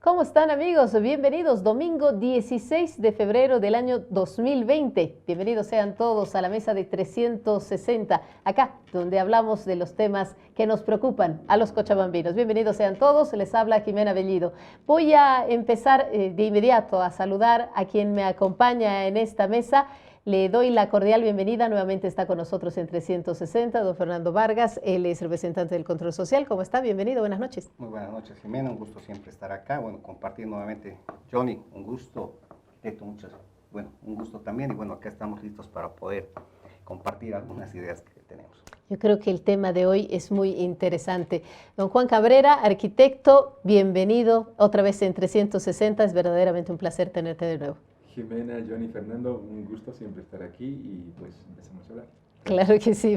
¿Cómo están amigos? Bienvenidos, domingo 16 de febrero del año 2020. Bienvenidos sean todos a la mesa de 360, acá donde hablamos de los temas que nos preocupan a los cochabambinos. Bienvenidos sean todos, les habla Jimena Bellido. Voy a empezar de inmediato a saludar a quien me acompaña en esta mesa. Le doy la cordial bienvenida, nuevamente está con nosotros en 360, don Fernando Vargas, él es representante del Control Social. ¿Cómo está? Bienvenido, buenas noches. Muy buenas noches, Jimena, un gusto siempre estar acá, bueno, compartir nuevamente, Johnny, un gusto, arquitecto, un gusto también, y bueno, acá estamos listos para poder compartir algunas ideas que tenemos. Yo creo que el tema de hoy es muy interesante. Don Juan Cabrera, arquitecto, bienvenido otra vez en 360, es verdaderamente un placer tenerte de nuevo. Jimena, Johnny, Fernando, un gusto siempre estar aquí y pues empecemos a hablar. Claro que sí,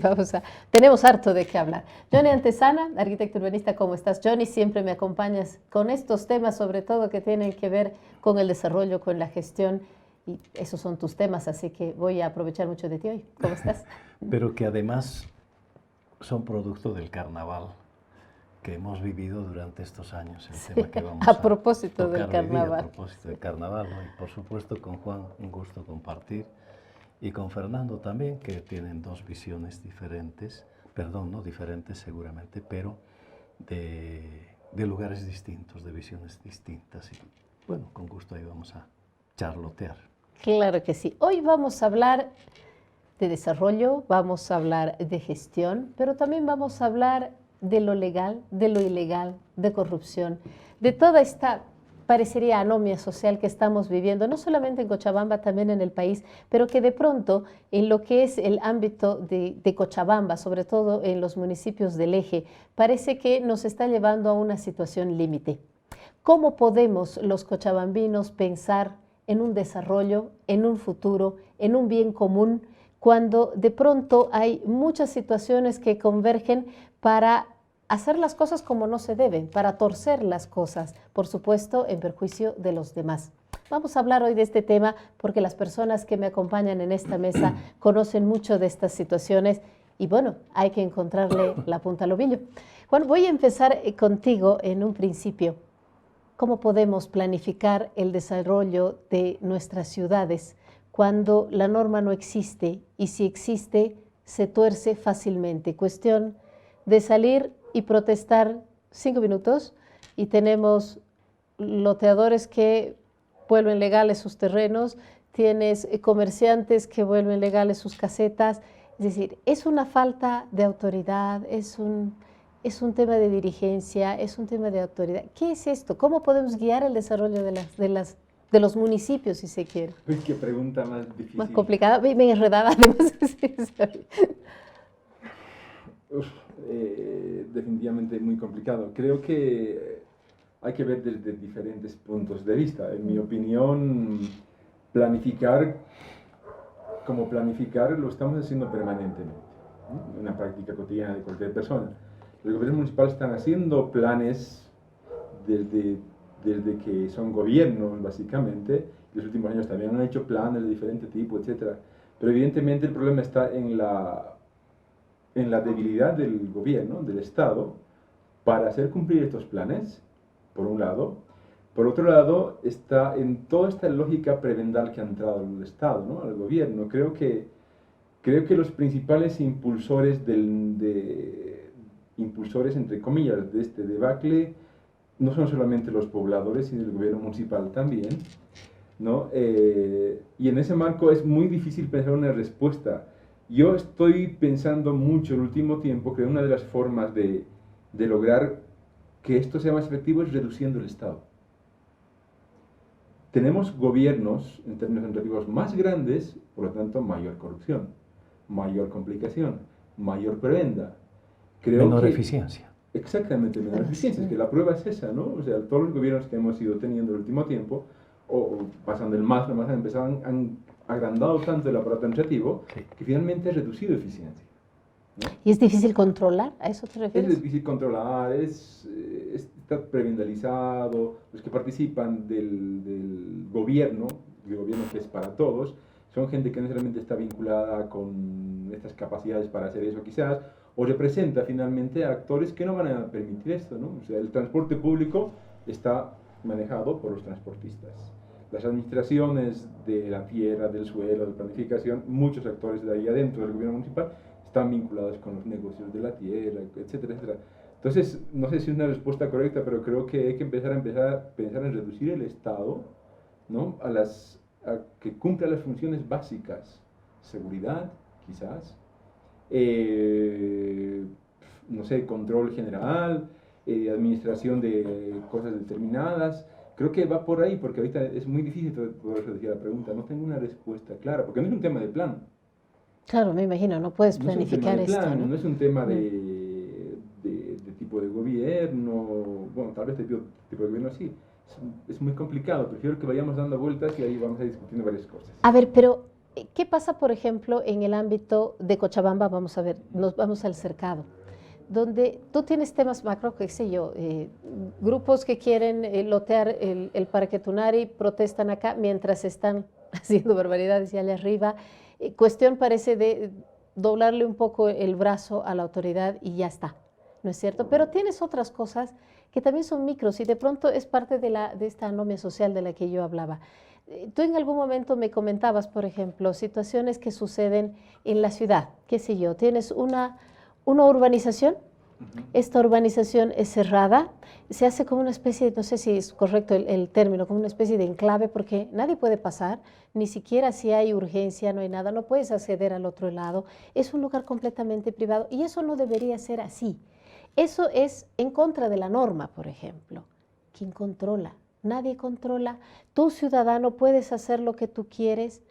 tenemos harto de qué hablar. Johnny Antesana, arquitecto urbanista, ¿cómo estás? Johnny, siempre me acompañas con estos temas, sobre todo que tienen que ver con el desarrollo, con la gestión, y esos son tus temas, así que voy a aprovechar mucho de ti hoy. ¿Cómo estás? Pero que además son producto del carnaval que hemos vivido durante estos años, el tema que vamos a propósito del carnaval. A propósito del carnaval, ¿no? Y por supuesto con Juan un gusto compartir, y con Fernando también, que tienen dos visiones diferentes, perdón, no diferentes seguramente, pero de lugares distintos, de visiones distintas, y bueno, con gusto ahí vamos a charlotear. Claro que sí. Hoy vamos a hablar de desarrollo, vamos a hablar de gestión, pero también vamos a hablar de lo legal, de lo ilegal, de corrupción, de toda esta, parecería, anomia social que estamos viviendo, no solamente en Cochabamba, también en el país, pero que de pronto en lo que es el ámbito de Cochabamba, sobre todo en los municipios del eje, parece que nos está llevando a una situación límite. ¿Cómo podemos los cochabambinos pensar en un desarrollo, en un futuro, en un bien común, cuando de pronto hay muchas situaciones que convergen para hacer las cosas como no se deben, para torcer las cosas, por supuesto, en perjuicio de los demás? Vamos a hablar hoy de este tema porque las personas que me acompañan en esta mesa conocen mucho de estas situaciones y bueno, hay que encontrarle la punta al ovillo. Bueno, voy a empezar contigo en un principio. ¿Cómo podemos planificar el desarrollo de nuestras ciudades cuando la norma no existe y si existe se tuerce fácilmente? Cuestión de salir y protestar 5 minutos y tenemos loteadores que vuelven legales sus terrenos, tienes comerciantes que vuelven legales sus casetas. Es decir, es una falta de autoridad, es un tema de dirigencia, es un tema de autoridad. ¿Qué es esto? ¿Cómo podemos guiar el desarrollo de los municipios, si se quiere? Uy, qué pregunta más difícil. Más complicada, me enredaba además. Definitivamente muy complicado. Creo que hay que ver desde diferentes puntos de vista. En mi opinión, planificar lo estamos haciendo permanentemente, ¿no? Una práctica cotidiana de cualquier persona. Los gobiernos municipales están haciendo planes desde que son gobiernos, básicamente. Los últimos años también han hecho planes de diferente tipo, etc. Pero evidentemente el problema está en la debilidad del gobierno, del Estado, para hacer cumplir estos planes, por un lado. Por otro lado, está en toda esta lógica prebendal que ha entrado el Estado, ¿no? Al gobierno. Creo que los principales impulsores entre comillas, de este debacle no son solamente los pobladores, sino el gobierno municipal también, ¿no? Y en ese marco es muy difícil pensar una respuesta. Yo estoy pensando mucho el último tiempo que una de las formas de lograr que esto sea más efectivo es reduciendo el Estado. Tenemos gobiernos, en términos administrativos, más grandes, por lo tanto, mayor corrupción, mayor complicación, mayor prebenda. Menor eficiencia. Exactamente, menor eficiencia. Es que la prueba es esa, ¿no? O sea, todos los gobiernos que hemos ido teniendo el último tiempo, o pasando el más, han agrandado tanto el aparato administrativo que finalmente ha reducido eficiencia, ¿no? ¿Y es difícil controlar? ¿A eso te refieres? Es difícil controlar, está prebendalizado. Los que participan del gobierno, el gobierno que es para todos, son gente que no necesariamente está vinculada con estas capacidades para hacer eso quizás, o representa finalmente a actores que no van a permitir esto, ¿no? O sea, el transporte público está manejado por los transportistas. Las administraciones de la tierra, del suelo, de planificación, muchos actores de ahí adentro del gobierno municipal están vinculados con los negocios de la tierra, etcétera, etcétera. Entonces, no sé si es una respuesta correcta, pero creo que hay que empezar a pensar en reducir el Estado, ¿no?, a que cumpla las funciones básicas, seguridad, quizás, no sé, control general, administración de cosas determinadas. Creo que va por ahí, porque ahorita es muy difícil poder decir la pregunta. No tengo una respuesta clara, porque no es un tema de plan. Claro, me imagino, no puedes planificar no es un tema de plan, esto, ¿no? No es un tema de tipo de gobierno, bueno, tal vez de tipo de gobierno sí. Es muy complicado, prefiero que vayamos dando vueltas y ahí vamos a ir discutiendo varias cosas. A ver, pero ¿qué pasa, por ejemplo, en el ámbito de Cochabamba? Vamos a ver, nos vamos al cercado, donde tú tienes temas macro, qué sé yo, grupos que quieren lotear el Parque Tunari, protestan acá mientras están haciendo barbaridades y allá arriba. Cuestión parece de doblarle un poco el brazo a la autoridad y ya está, ¿no es cierto? Pero tienes otras cosas que también son micros y de pronto es parte de esta anomia social de la que yo hablaba. Tú en algún momento me comentabas, por ejemplo, situaciones que suceden en la ciudad, qué sé yo, tienes una urbanización, esta urbanización es cerrada, se hace como una especie de, no sé si es correcto el término, como una especie de enclave porque nadie puede pasar, ni siquiera si hay urgencia, no hay nada, no puedes acceder al otro lado, es un lugar completamente privado y eso no debería ser así. Eso es en contra de la norma, por ejemplo. ¿Quién controla? Nadie controla. Tú, ciudadano, puedes hacer lo que tú quieres.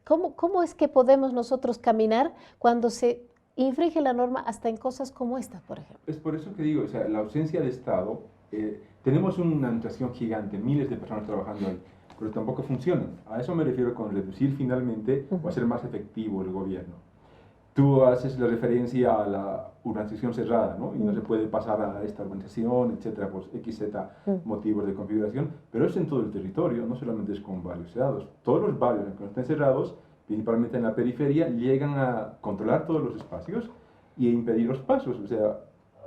¿Cómo es que podemos nosotros caminar cuando se infringe la norma hasta en cosas como esta, por ejemplo? Es por eso que digo, o sea, la ausencia de Estado, tenemos una administración gigante, miles de personas trabajando ahí, pero tampoco funcionan. A eso me refiero con reducir finalmente o hacer más efectivo el gobierno. Tú haces la referencia a la urbanización cerrada, ¿no? Y no se puede pasar a esta urbanización, etcétera, por XZ motivos de configuración, pero es en todo el territorio, no solamente es con barrios cerrados. Todos los barrios, aunque no estén cerrados, principalmente en la periferia, llegan a controlar todos los espacios y a impedir los pasos. O sea,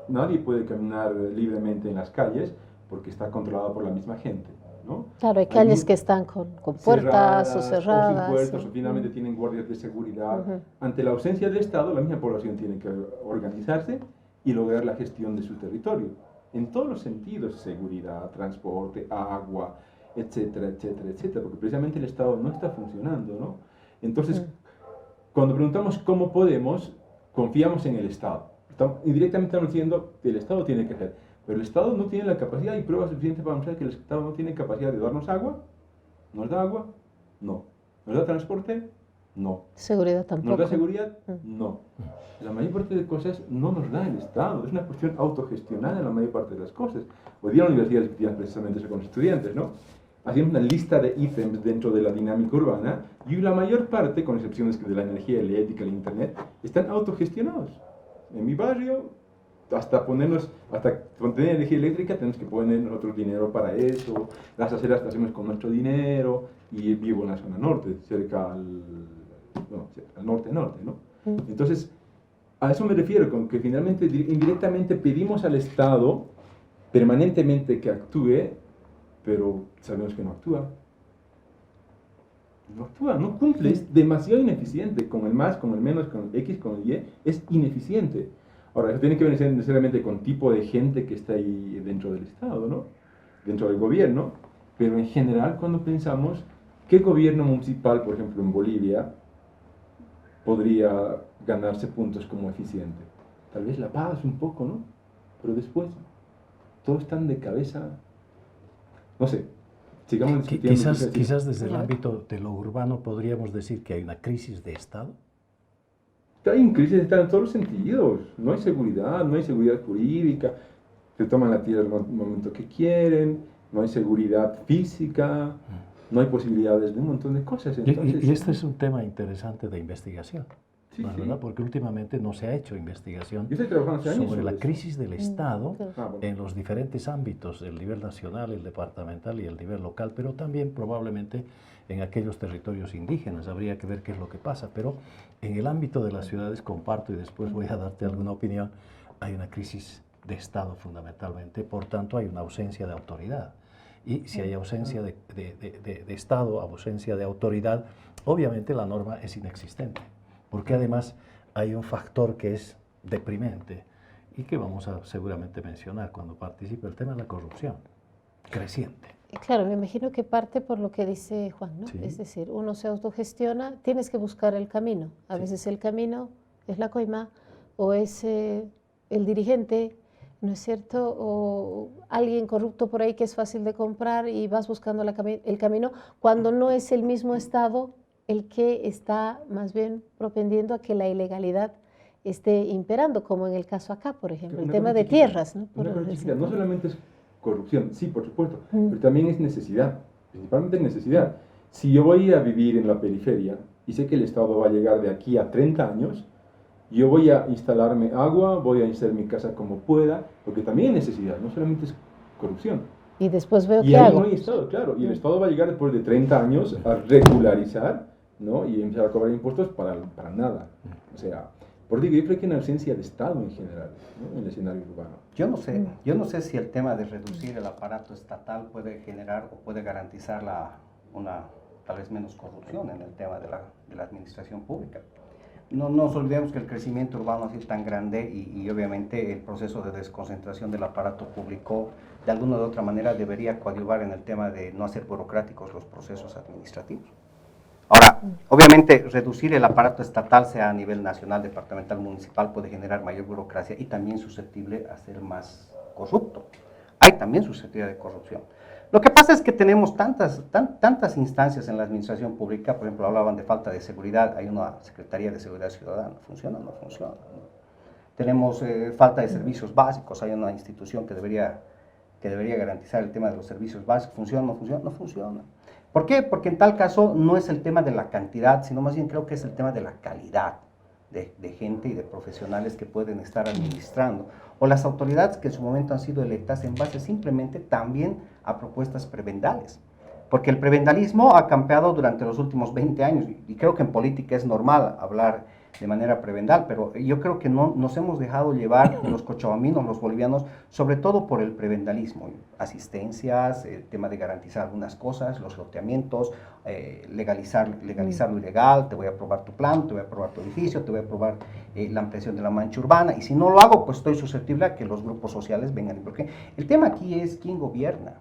nadie puede caminar libremente en las calles porque está controlada por la misma gente, ¿no? Claro, hay calles que están con puertas o cerradas. O sin puertas, o finalmente tienen guardias de seguridad. Ante la ausencia de Estado, la misma población tiene que organizarse y lograr la gestión de su territorio. En todos los sentidos, seguridad, transporte, agua, etcétera, etcétera, etcétera, porque precisamente el Estado no está funcionando, ¿no? Entonces, cuando preguntamos cómo podemos, confiamos en el Estado. Indirectamente estamos diciendo que el Estado tiene que hacer. Pero el Estado no tiene la capacidad y pruebas suficientes para demostrar que el Estado no tiene capacidad de darnos agua. ¿Nos da agua? No. ¿Nos da transporte? No. Seguridad tampoco. ¿Nos da seguridad? No. La mayor parte de cosas no nos da el Estado. Es una cuestión autogestionada en la mayor parte de las cosas. Hoy día la universidad discutía precisamente eso con los estudiantes, ¿no? Hacíamos una lista de ítems dentro de la dinámica urbana y la mayor parte, con excepciones de la energía eléctrica, el internet, están autogestionados. En mi barrio, hasta tener energía eléctrica tenemos que poner nosotros dinero para eso, las aceras las hacemos con nuestro dinero y vivo en la zona norte, cerca al norte, ¿no? Entonces, a eso me refiero, con que finalmente, indirectamente pedimos al Estado permanentemente que actúe, pero sabemos que no actúa. No actúa, no cumple, es demasiado ineficiente, con el más, con el menos, con el X, con el Y, es ineficiente. Ahora, eso tiene que ver necesariamente con tipo de gente que está ahí dentro del Estado, ¿no? Dentro del gobierno, pero en general cuando pensamos, ¿qué gobierno municipal, por ejemplo, en Bolivia, podría ganarse puntos como eficiente? Tal vez La Paz un poco, ¿no? Pero después, todos están de cabeza, no sé, sigamos discutiendo. Quizás desde el ámbito de lo urbano podríamos decir que hay una crisis de Estado. Hay crisis de Estado en todos los sentidos. No hay seguridad jurídica, se toman la tierra en el momento que quieren, no hay seguridad física, no hay posibilidades de un montón de cosas. Entonces, y este es un tema interesante de investigación, ¿verdad? Sí. Porque últimamente no se ha hecho investigación Yo estoy trabajando hace años sobre la eso. crisis del Estado Bueno. en los diferentes ámbitos, el nivel nacional, el departamental y el nivel local, pero también probablemente en aquellos territorios indígenas. Habría que ver qué es lo que pasa, pero en el ámbito de las ciudades comparto y después voy a darte alguna opinión, hay una crisis de Estado fundamentalmente, por tanto hay una ausencia de autoridad. Y si hay ausencia de Estado, ausencia de autoridad, obviamente la norma es inexistente, porque además hay un factor que es deprimente y que vamos a seguramente mencionar cuando participe, el tema de la corrupción creciente. Claro, me imagino que parte por lo que dice Juan, ¿no? Sí. Es decir, uno se autogestiona, tienes que buscar el camino. A Sí. veces el camino es la coima o es el dirigente, ¿no es cierto? O alguien corrupto por ahí que es fácil de comprar y vas buscando el camino cuando no es el mismo Estado el que está más bien propendiendo a que la ilegalidad esté imperando, como en el caso acá, por ejemplo, el tema de tierras, ¿no? Una cosa chiquita, no solamente es corrupción, sí, por supuesto, Mm. pero también es necesidad, principalmente necesidad. Si yo voy a vivir en la periferia y sé que el Estado va a llegar de aquí a 30 años, yo voy a instalarme agua, voy a hacer mi casa como pueda, porque también es necesidad, no solamente es corrupción. Y después veo Y qué ahí hago. no hay Estado, claro, y el Mm. Estado va a llegar después de 30 años a regularizar, ¿no? Y empezar a cobrar impuestos para nada. O sea, por digo, yo creo que hay una ausencia de Estado en general, ¿no? En el escenario urbano. Yo no sé si el tema de reducir el aparato estatal puede generar o puede garantizar una tal vez menos corrupción en el tema de la administración pública. No nos olvidemos que el crecimiento urbano ha sido tan grande y obviamente el proceso de desconcentración del aparato público de alguna u otra manera debería coadyuvar en el tema de no hacer burocráticos los procesos administrativos. Ahora, obviamente reducir el aparato estatal, sea a nivel nacional, departamental, municipal, puede generar mayor burocracia y también susceptible a ser más corrupto. Hay también susceptibilidad de corrupción. Lo que pasa es que tenemos tantas instancias en la administración pública, por ejemplo, hablaban de falta de seguridad, hay una Secretaría de Seguridad Ciudadana, ¿funciona o no funciona? Tenemos falta de servicios básicos, hay una institución que debería garantizar el tema de los servicios básicos, ¿funciona o no funciona? No funciona. ¿Por qué? Porque en tal caso no es el tema de la cantidad, sino más bien creo que es el tema de la calidad de gente y de profesionales que pueden estar administrando, o las autoridades que en su momento han sido electas en base simplemente también a propuestas prebendales. Porque el prebendalismo ha campeado durante los últimos 20 años, y creo que en política es normal hablar de manera prebendal, pero yo creo que no nos hemos dejado llevar los cochabaminos, los bolivianos, sobre todo por el prebendalismo, asistencias, el tema de garantizar algunas cosas, los loteamientos, legalizar lo ilegal, te voy a aprobar tu plan, te voy a aprobar tu edificio, te voy a aprobar la ampliación de la mancha urbana, y si no lo hago, pues estoy susceptible a que los grupos sociales vengan. Porque el tema aquí es quién gobierna.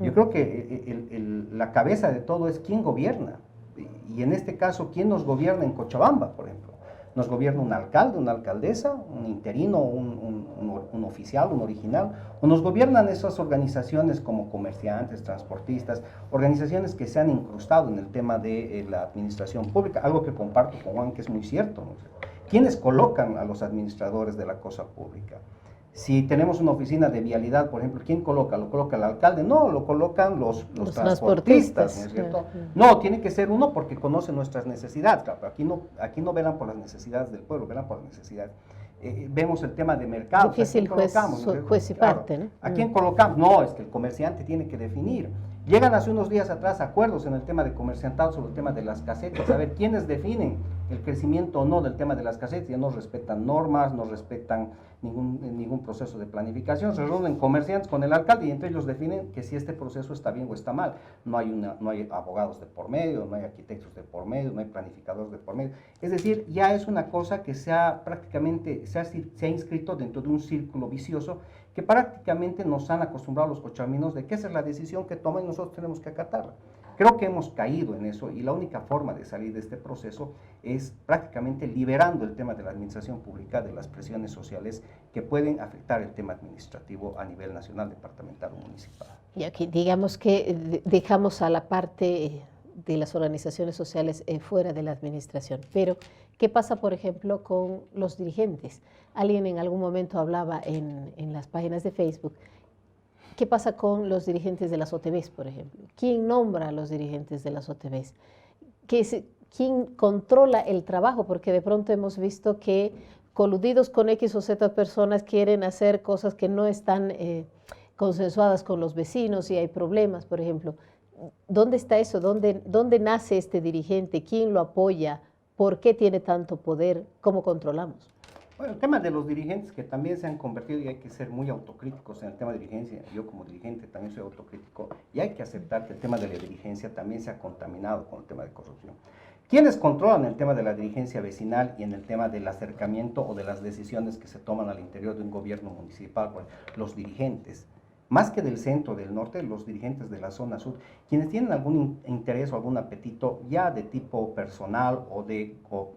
Yo creo que la cabeza de todo es quién gobierna. Y en este caso, ¿quién nos gobierna en Cochabamba, por ejemplo? ¿Nos gobierna un alcalde, una alcaldesa, un interino, un oficial, un original? ¿O nos gobiernan esas organizaciones como comerciantes, transportistas, organizaciones que se han incrustado en el tema de la administración pública? Algo que comparto con Juan, que es muy cierto, ¿no? ¿Quiénes colocan a los administradores de la cosa pública? Si tenemos una oficina de vialidad, por ejemplo, ¿quién coloca? ¿Lo coloca el alcalde? No, lo colocan los transportistas, ¿no es cierto? No, tiene que ser uno porque conoce nuestras necesidades. Claro, pero aquí no velan por las necesidades del pueblo, velan por las necesidades. Vemos el tema de mercado. Difícil juez y parte, ¿no? ¿A quién colocamos? No, es que el comerciante tiene que definir. Llegan hace unos días atrás acuerdos en el tema de comerciantado sobre el tema de las casetas, a ver quiénes definen el crecimiento o no del tema de las casetas. Ya no respetan normas, no respetan ningún proceso de planificación, se reúnen comerciantes con el alcalde y entre ellos definen que si este proceso está bien o está mal. No hay abogados de por medio, no hay arquitectos de por medio, no hay planificadores de por medio. Es decir, ya es una cosa que se ha inscrito dentro de un círculo vicioso que prácticamente nos han acostumbrado los cochabaminos de que esa es la decisión que toman y nosotros tenemos que acatarla. Creo que hemos caído en eso y la única forma de salir de este proceso es prácticamente liberando el tema de la administración pública de las presiones sociales que pueden afectar el tema administrativo a nivel nacional, departamental o municipal. Y aquí digamos que dejamos a la parte de las organizaciones sociales fuera de la administración, pero ¿qué pasa, por ejemplo, con los dirigentes? Alguien en algún momento hablaba en las páginas de Facebook. ¿Qué pasa con los dirigentes de las OTBs, por ejemplo? ¿Quién nombra a los dirigentes de las OTBs? ¿Quién controla el trabajo? Porque de pronto hemos visto que coludidos con X o Z personas quieren hacer cosas que no están consensuadas con los vecinos y hay problemas, por ejemplo. ¿Dónde está eso? ¿Dónde nace este dirigente? ¿Quién lo apoya? ¿Por qué tiene tanto poder? ¿Cómo controlamos? Bueno, el tema de los dirigentes que también se han convertido, y hay que ser muy autocríticos en el tema de dirigencia. Yo como dirigente también soy autocrítico y hay que aceptar que el tema de la dirigencia también se ha contaminado con el tema de corrupción. ¿Quiénes controlan el tema de la dirigencia vecinal y en el tema del acercamiento o de las decisiones que se toman al interior de un gobierno municipal? Bueno, los dirigentes. Más que del centro, del norte, los dirigentes de la zona sur, quienes tienen algún interés o algún apetito ya de tipo personal o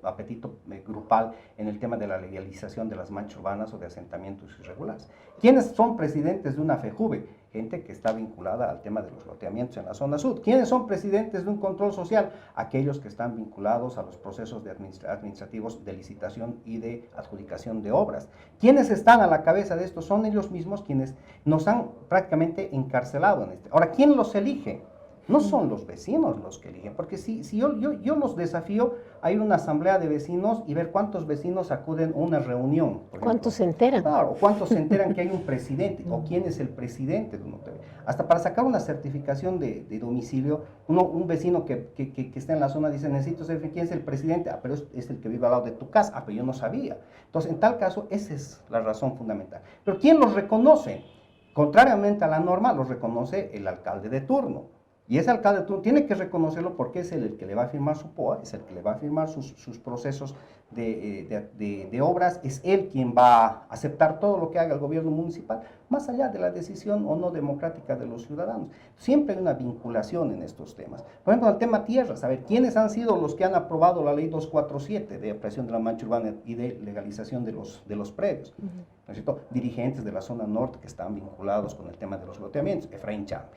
apetito grupal en el tema de la legalización de las manchas urbanas o de asentamientos irregulares. ¿Quiénes son presidentes de una FEJUVE? Gente que está vinculada al tema de los loteamientos en la zona sur. ¿Quiénes son presidentes de un control social? Aquellos que están vinculados a los procesos administrativos de licitación y de adjudicación de obras. ¿Quiénes están a la cabeza de esto? Son ellos mismos quienes nos han prácticamente encarcelado en este. Ahora, ¿quién los elige? No son los vecinos los que eligen, porque si yo los desafío a ir a una asamblea de vecinos y ver cuántos vecinos acuden a una reunión. ¿Cuántos se enteran? Claro, cuántos se enteran que hay un presidente, o quién es el presidente de un hotel. Hasta para sacar una certificación de domicilio, un vecino que está en la zona dice, necesito saber quién es el presidente, pero es el que vive al lado de tu casa, pero yo no sabía. Entonces, en tal caso, esa es la razón fundamental. Pero ¿quién los reconoce? Contrariamente a la norma, los reconoce el alcalde de turno. Y ese alcalde tú tiene que reconocerlo porque es el que le va a firmar su POA, es el que le va a firmar sus procesos de obras, es él quien va a aceptar todo lo que haga el gobierno municipal, más allá de la decisión o no democrática de los ciudadanos. Siempre hay una vinculación en estos temas. Por ejemplo, el tema tierras, a ver, ¿quiénes han sido los que han aprobado la ley 247 de ampliación de la mancha urbana y de legalización de los predios? ¿No es cierto? Dirigentes de la zona norte que están vinculados con el tema de los loteamientos, Efraín Chambi.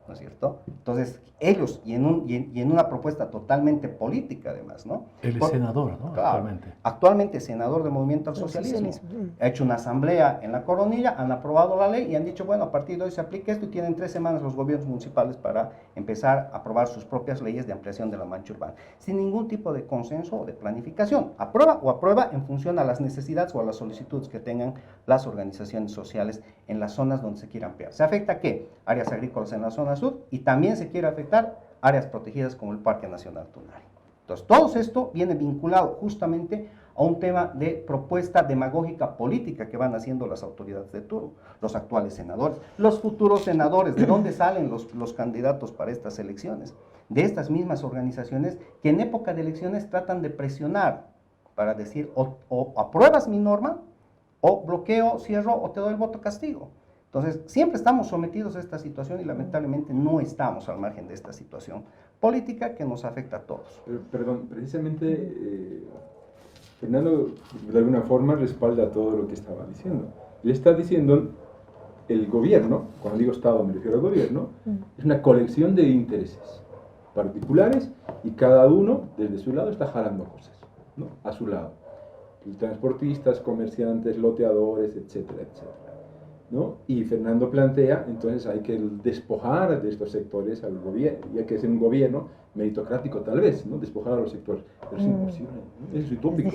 ¿No es cierto? Entonces, ellos, y en una propuesta totalmente política además, ¿no? Él es senador, ¿no? Claro, actualmente senador del Movimiento al Socialismo. Ha hecho una asamblea en la Coronilla, han aprobado la ley y han dicho, bueno, a partir de hoy se aplica esto y tienen 3 semanas los gobiernos municipales para empezar a aprobar sus propias leyes de ampliación de la mancha urbana, sin ningún tipo de consenso o de planificación. Aprueba en función a las necesidades o a las solicitudes que tengan las organizaciones sociales en las zonas donde se quiera ampliar. ¿Se afecta a qué? Áreas agrícolas en la zona sur y también se quiere afectar áreas protegidas como el Parque Nacional Tunari. Entonces, todo esto viene vinculado justamente a un tema de propuesta demagógica política que van haciendo las autoridades de turno, los actuales senadores, los futuros senadores. ¿De dónde salen los candidatos para estas elecciones? De estas mismas organizaciones que en época de elecciones tratan de presionar para decir o apruebas mi norma, o bloqueo, cierro, o te doy el voto castigo. Entonces, siempre estamos sometidos a esta situación y lamentablemente no estamos al margen de esta situación política que nos afecta a todos. Perdón, precisamente Fernando de alguna forma respalda todo lo que estaba diciendo. Le está diciendo el gobierno, cuando digo Estado me refiero al gobierno, es una colección de intereses particulares y cada uno desde su lado está jalando cosas, ¿no? A su lado. Transportistas, comerciantes, loteadores, etcétera, etcétera, ¿no? Y Fernando plantea, entonces hay que despojar de estos sectores al gobierno, y hay que ser un gobierno meritocrático tal vez, ¿no? Despojar a los sectores, pero es imposible, ¿no? Es utópico,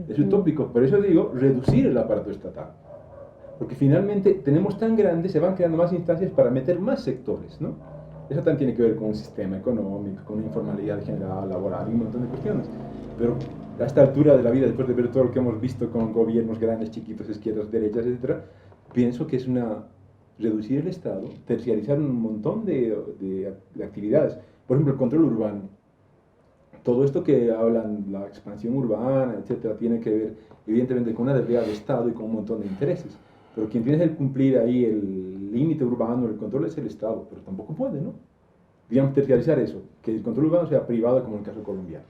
es utópico, por eso digo, reducir el aparato estatal, porque finalmente tenemos tan grandes, se van creando más instancias para meter más sectores, ¿no? Eso también tiene que ver con un sistema económico, con una informalidad general, laboral y un montón de cuestiones, pero a esta altura de la vida, después de ver todo lo que hemos visto con gobiernos grandes, chiquitos, izquierdas, derechas, etcétera, pienso que es reducir el Estado, terciarizar un montón de actividades. Por ejemplo, el control urbano. Todo esto que hablan, la expansión urbana, etcétera, tiene que ver evidentemente con una deuda de Estado y con un montón de intereses. Pero quien tiene que cumplir ahí el límite urbano, el control es el Estado, pero tampoco puede, ¿no? Digamos, terciarizar eso, que el control urbano sea privado como en el caso colombiano.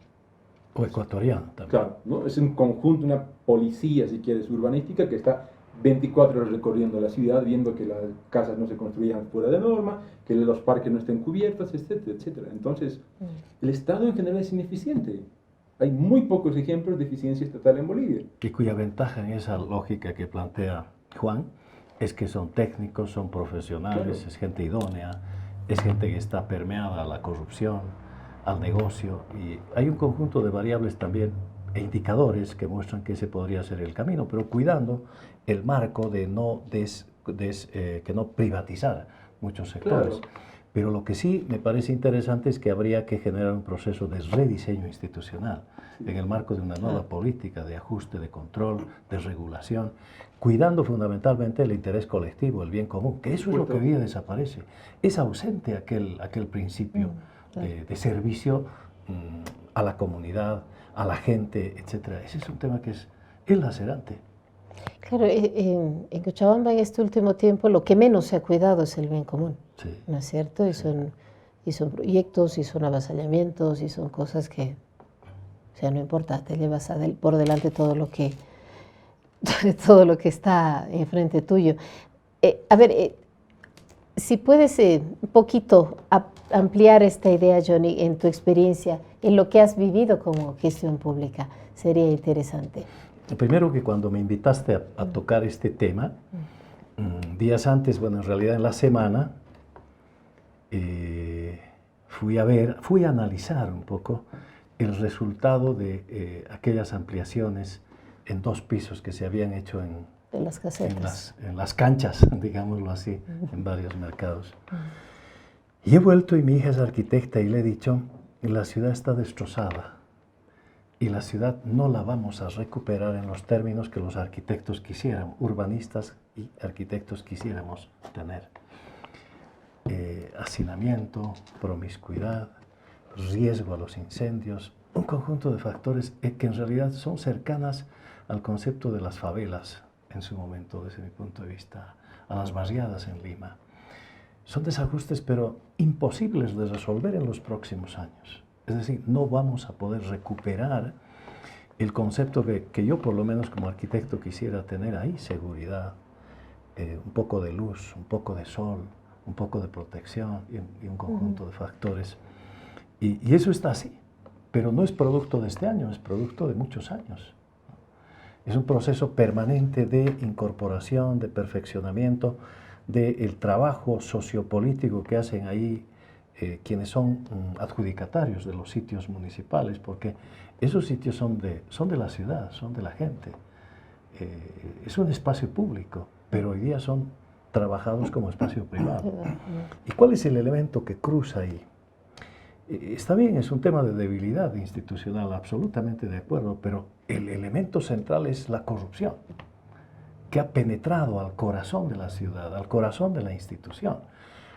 O ecuatoriano también. Claro, ¿no? Es un conjunto, una policía, si quieres, urbanística que está 24 horas recorriendo la ciudad, viendo que las casas no se construyan fuera de norma, que los parques no estén cubiertos, etcétera, etcétera. Entonces, el Estado en general es ineficiente. Hay muy pocos ejemplos de eficiencia estatal en Bolivia. Y cuya ventaja en esa lógica que plantea Juan es que son técnicos, son profesionales, claro. Es gente idónea, es gente que está permeada a la corrupción, al negocio, y hay un conjunto de variables también e indicadores que muestran que ese podría ser el camino, pero cuidando el marco de no privatizar muchos sectores. Claro. Pero lo que sí me parece interesante es que habría que generar un proceso de rediseño institucional en el marco de una nueva política de ajuste, de control, de regulación, cuidando fundamentalmente el interés colectivo, el bien común, que eso es lo que hoy día desaparece. Es ausente aquel principio de servicio a la comunidad, a la gente, etc. Ese es un tema que es lacerante. Claro, en Cochabamba en este último tiempo lo que menos se ha cuidado es el bien común, Sí. ¿no es cierto? Y son proyectos, y son avasallamientos, y son cosas que, o sea, no importa, te llevas por delante todo lo que está enfrente tuyo. A ver, si puedes un poquito ampliar esta idea, Johnny, en tu experiencia, en lo que has vivido como gestión pública, sería interesante. Primero que cuando me invitaste a tocar este tema, días antes, bueno, en realidad en la semana, fui a analizar un poco el resultado de aquellas ampliaciones en 2 pisos que se habían hecho en las casetas, en las canchas, digámoslo así, en varios mercados. Y he vuelto, y mi hija es arquitecta, y le he dicho, la ciudad está destrozada. Y la ciudad no la vamos a recuperar en los términos que los arquitectos quisieran, urbanistas y arquitectos quisiéramos tener. Hacinamiento, promiscuidad, riesgo a los incendios, un conjunto de factores que en realidad son cercanas al concepto de las favelas en su momento, desde mi punto de vista, a las barriadas en Lima. Son desajustes, pero imposibles de resolver en los próximos años. Es decir, no vamos a poder recuperar el concepto que yo, por lo menos como arquitecto, quisiera tener ahí: seguridad, un poco de luz, un poco de sol, un poco de protección y un conjunto de factores. Y eso está así, pero no es producto de este año, es producto de muchos años. Es un proceso permanente de incorporación, de perfeccionamiento, del trabajo sociopolítico que hacen ahí quienes son adjudicatarios de los sitios municipales, porque esos sitios son de la ciudad, son de la gente. Es un espacio público, pero hoy día son trabajados como espacio privado. ¿Y cuál es el elemento que cruza ahí? Está bien, es un tema de debilidad institucional, absolutamente de acuerdo, pero el elemento central es la corrupción, que ha penetrado al corazón de la ciudad, al corazón de la institución.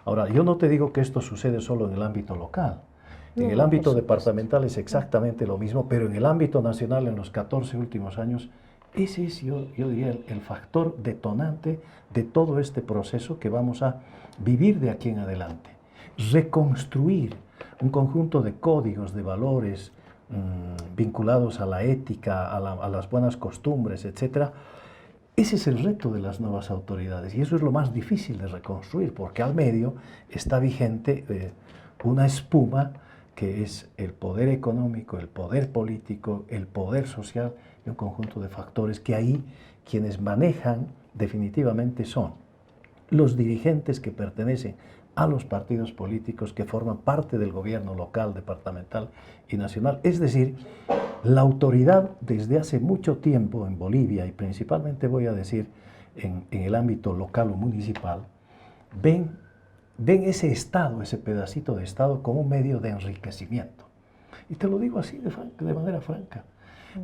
Ahora, yo no te digo que esto sucede solo en el ámbito local. En el ámbito departamental es exactamente lo mismo, pero en el ámbito nacional, en los 14 últimos años, ese es, yo diría, el factor detonante de todo este proceso que vamos a vivir de aquí en adelante. Reconstruir un conjunto de códigos, de valores vinculados a la ética, a las buenas costumbres, etc. Ese es el reto de las nuevas autoridades, y eso es lo más difícil de reconstruir, porque al medio está vigente una espuma que es el poder económico, el poder político, el poder social, y un conjunto de factores que ahí quienes manejan definitivamente son los dirigentes que pertenecen a los partidos políticos que forman parte del gobierno local, departamental y nacional. Es decir, la autoridad desde hace mucho tiempo en Bolivia, y principalmente voy a decir en el ámbito local o municipal, ven ese Estado, ese pedacito de Estado, como un medio de enriquecimiento. Y te lo digo así de manera franca.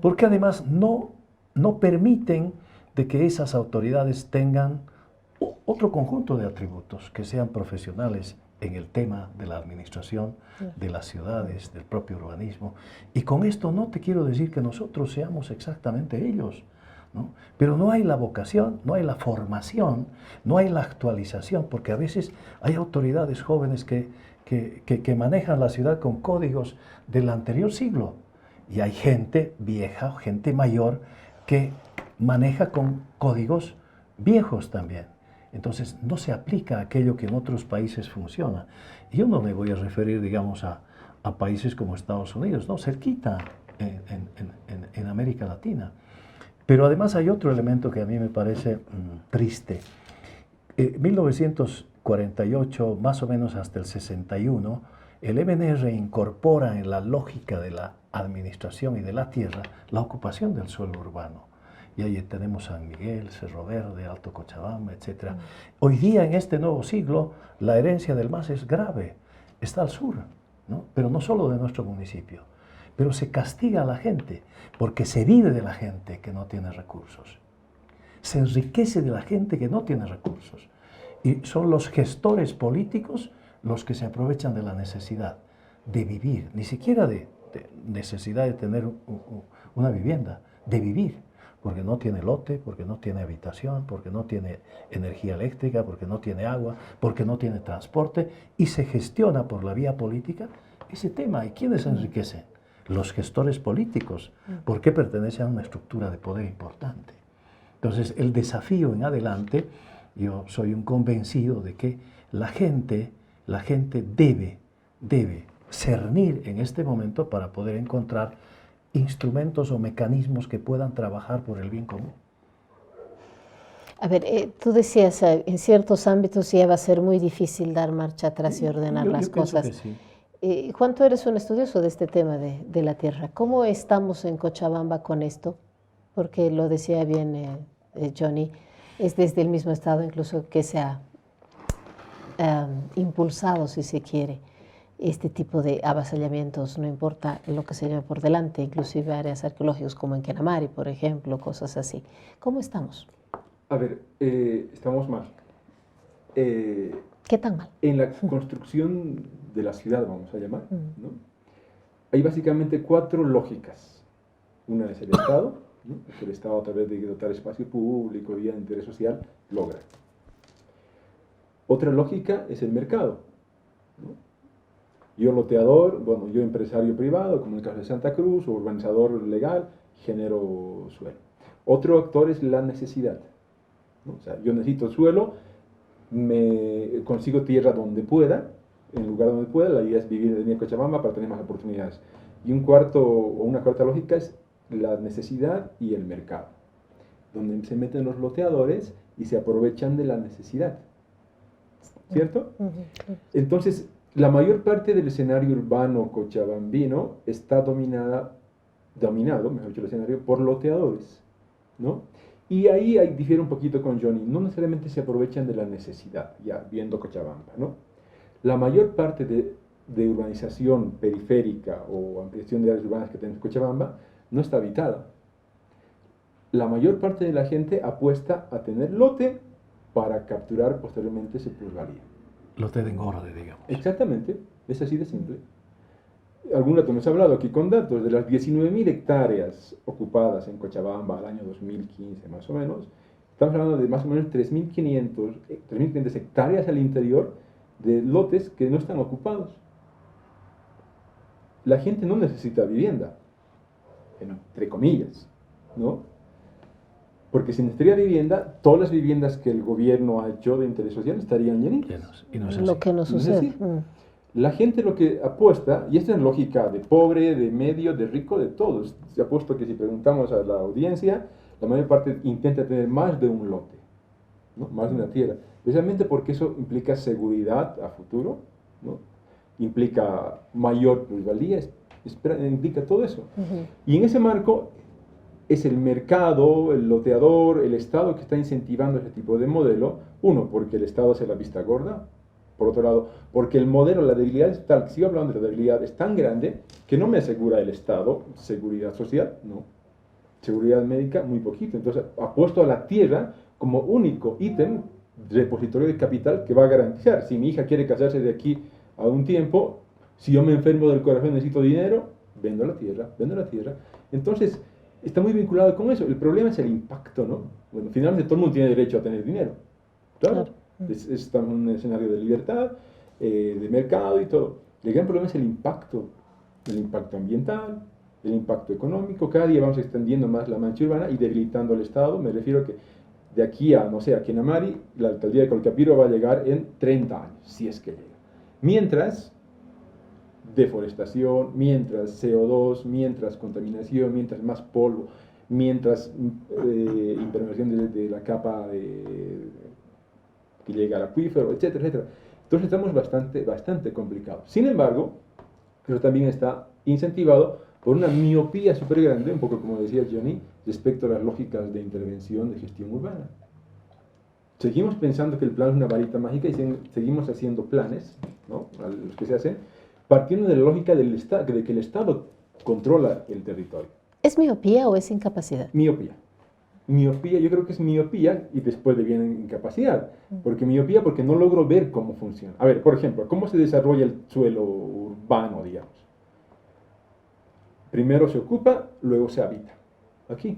Porque además no permiten de que esas autoridades tengan otro conjunto de atributos, que sean profesionales en el tema de la administración de las ciudades, del propio urbanismo. Y con esto no te quiero decir que nosotros seamos exactamente ellos, ¿no? Pero no hay la vocación, no hay la formación, no hay la actualización, porque a veces hay autoridades jóvenes que manejan la ciudad con códigos del anterior siglo, y hay gente vieja, gente mayor, que maneja con códigos viejos también. Entonces no se aplica aquello que en otros países funciona. Y yo no me voy a referir, digamos, a países como Estados Unidos, no, cerquita en América Latina. Pero además hay otro elemento que a mí me parece triste. 1948, más o menos hasta el 61, el MNR incorpora en la lógica de la administración y de la tierra la ocupación del suelo urbano. y ahí tenemos San Miguel, Cerro Verde, Alto Cochabamba, etc. Hoy día, en este nuevo siglo, la herencia del MAS es grave, está al sur, ¿no? Pero no solo de nuestro municipio, pero se castiga a la gente, porque se vive de la gente que no tiene recursos, se enriquece de la gente que no tiene recursos, y son los gestores políticos los que se aprovechan de la necesidad de vivir, ni siquiera de necesidad de tener una vivienda, de vivir, porque no tiene lote, porque no tiene habitación, porque no tiene energía eléctrica, porque no tiene agua, porque no tiene transporte, y se gestiona por la vía política ese tema. ¿Y quiénes se enriquecen? Los gestores políticos, porque pertenecen a una estructura de poder importante. Entonces, el desafío en adelante, yo soy un convencido de que la gente debe cernir en este momento para poder encontrar instrumentos o mecanismos que puedan trabajar por el bien común. A ver, tú decías, en ciertos ámbitos ya va a ser muy difícil dar marcha atrás y ordenar las cosas. Pienso que sí. Juan, tú eres un estudioso de este tema de la tierra. ¿Cómo estamos en Cochabamba con esto? Porque lo decía bien Johnny, es desde el mismo estado incluso que se ha impulsado, si se quiere, este tipo de avasallamientos, no importa lo que se lleve por delante, inclusive áreas arqueológicas como en Quenamari, por ejemplo, cosas así. ¿Cómo estamos? A ver, estamos mal. ¿Qué tan mal? En la construcción de la ciudad, vamos a llamar, ¿no? Hay básicamente 4 lógicas. Una es el Estado, ¿no? El Estado, a través de dotar espacio público y de interés social, logra. Otra lógica es el mercado, ¿no? Yo loteador, bueno, yo empresario privado, como en el caso de Santa Cruz, o urbanizador legal, genero suelo. Otro actor es la necesidad, ¿no? O sea, yo necesito suelo, me consigo tierra donde pueda, en el lugar donde pueda, la idea es vivir en Cochabamba para tener más oportunidades. Y una cuarta lógica es la necesidad y el mercado, donde se meten los loteadores y se aprovechan de la necesidad, ¿cierto? Entonces, la mayor parte del escenario urbano cochabambino está dominado, mejor dicho, el escenario por loteadores, ¿no? Y ahí difiere un poquito con Johnny, no necesariamente se aprovechan de la necesidad, ya viendo Cochabamba, ¿no? La mayor parte de urbanización periférica o ampliación de áreas urbanas que tenemos en Cochabamba no está habitada. La mayor parte de la gente apuesta a tener lote para capturar posteriormente su plusvalía. Lote de engorde, digamos. Exactamente, es así de simple. Algún dato hemos hablado aquí con datos de las 19.000 hectáreas ocupadas en Cochabamba al año 2015 más o menos. Estamos hablando de más o menos 3.500 hectáreas al interior de lotes que no están ocupados. La gente no necesita vivienda, entre comillas, ¿no? Porque si necesitaría vivienda, todas las viviendas que el gobierno ha hecho de interés social estarían llenitas. Y no es Lo que no sucede. La gente lo que apuesta, y esta es lógica de pobre, de medio, de rico, de todos. Se ha puesto que si preguntamos a la audiencia, la mayor parte intenta tener más de un lote, ¿no? Más de una tierra. Especialmente porque eso implica seguridad a futuro, ¿no? Implica mayor plusvalía, implica todo eso. Y en ese marco es el mercado, el loteador, el Estado que está incentivando ese tipo de modelo. Uno, porque el Estado hace la vista gorda. Por otro lado, porque el modelo, la debilidad es tal, sigo hablando de la debilidad, es tan grande que no me asegura el Estado seguridad social, no. Seguridad médica, muy poquito. Entonces, apuesto a la tierra como único ítem repositorio de capital que va a garantizar. Si mi hija quiere casarse de aquí a un tiempo, si yo me enfermo del corazón necesito dinero, vendo la tierra, vendo la tierra. Entonces, está muy vinculado con eso. El problema es el impacto, ¿no? Bueno, finalmente todo el mundo tiene derecho a tener dinero. Claro. Estamos en un escenario de libertad, de mercado y todo. El gran problema es el impacto ambiental, el impacto económico. Cada día vamos extendiendo más la mancha urbana y debilitando al Estado. Me refiero a que de aquí a, no sé, a Quenamari, la alcaldía de Colcapiro va a llegar en 30 años, si es que llega. Mientras deforestación, mientras CO2, mientras contaminación, mientras más polvo, mientras impermeación de la capa que llega al acuífero, etcétera, etcétera. Entonces estamos bastante complicados. Sin embargo, eso también está incentivado por una miopía súper grande, un poco como decía Johnny, respecto a las lógicas de intervención de gestión urbana. Seguimos pensando que el plan es una varita mágica y seguimos haciendo planes, ¿no? Los que se hacen, partiendo de la lógica del de que el Estado controla el territorio. ¿Es miopía o es incapacidad? Miopía. Miopía, yo creo que es miopía y después le viene incapacidad. Porque miopía porque no logro ver cómo funciona. A ver, por ejemplo, ¿cómo se desarrolla el suelo urbano, digamos? Primero se ocupa, luego se habita. Aquí.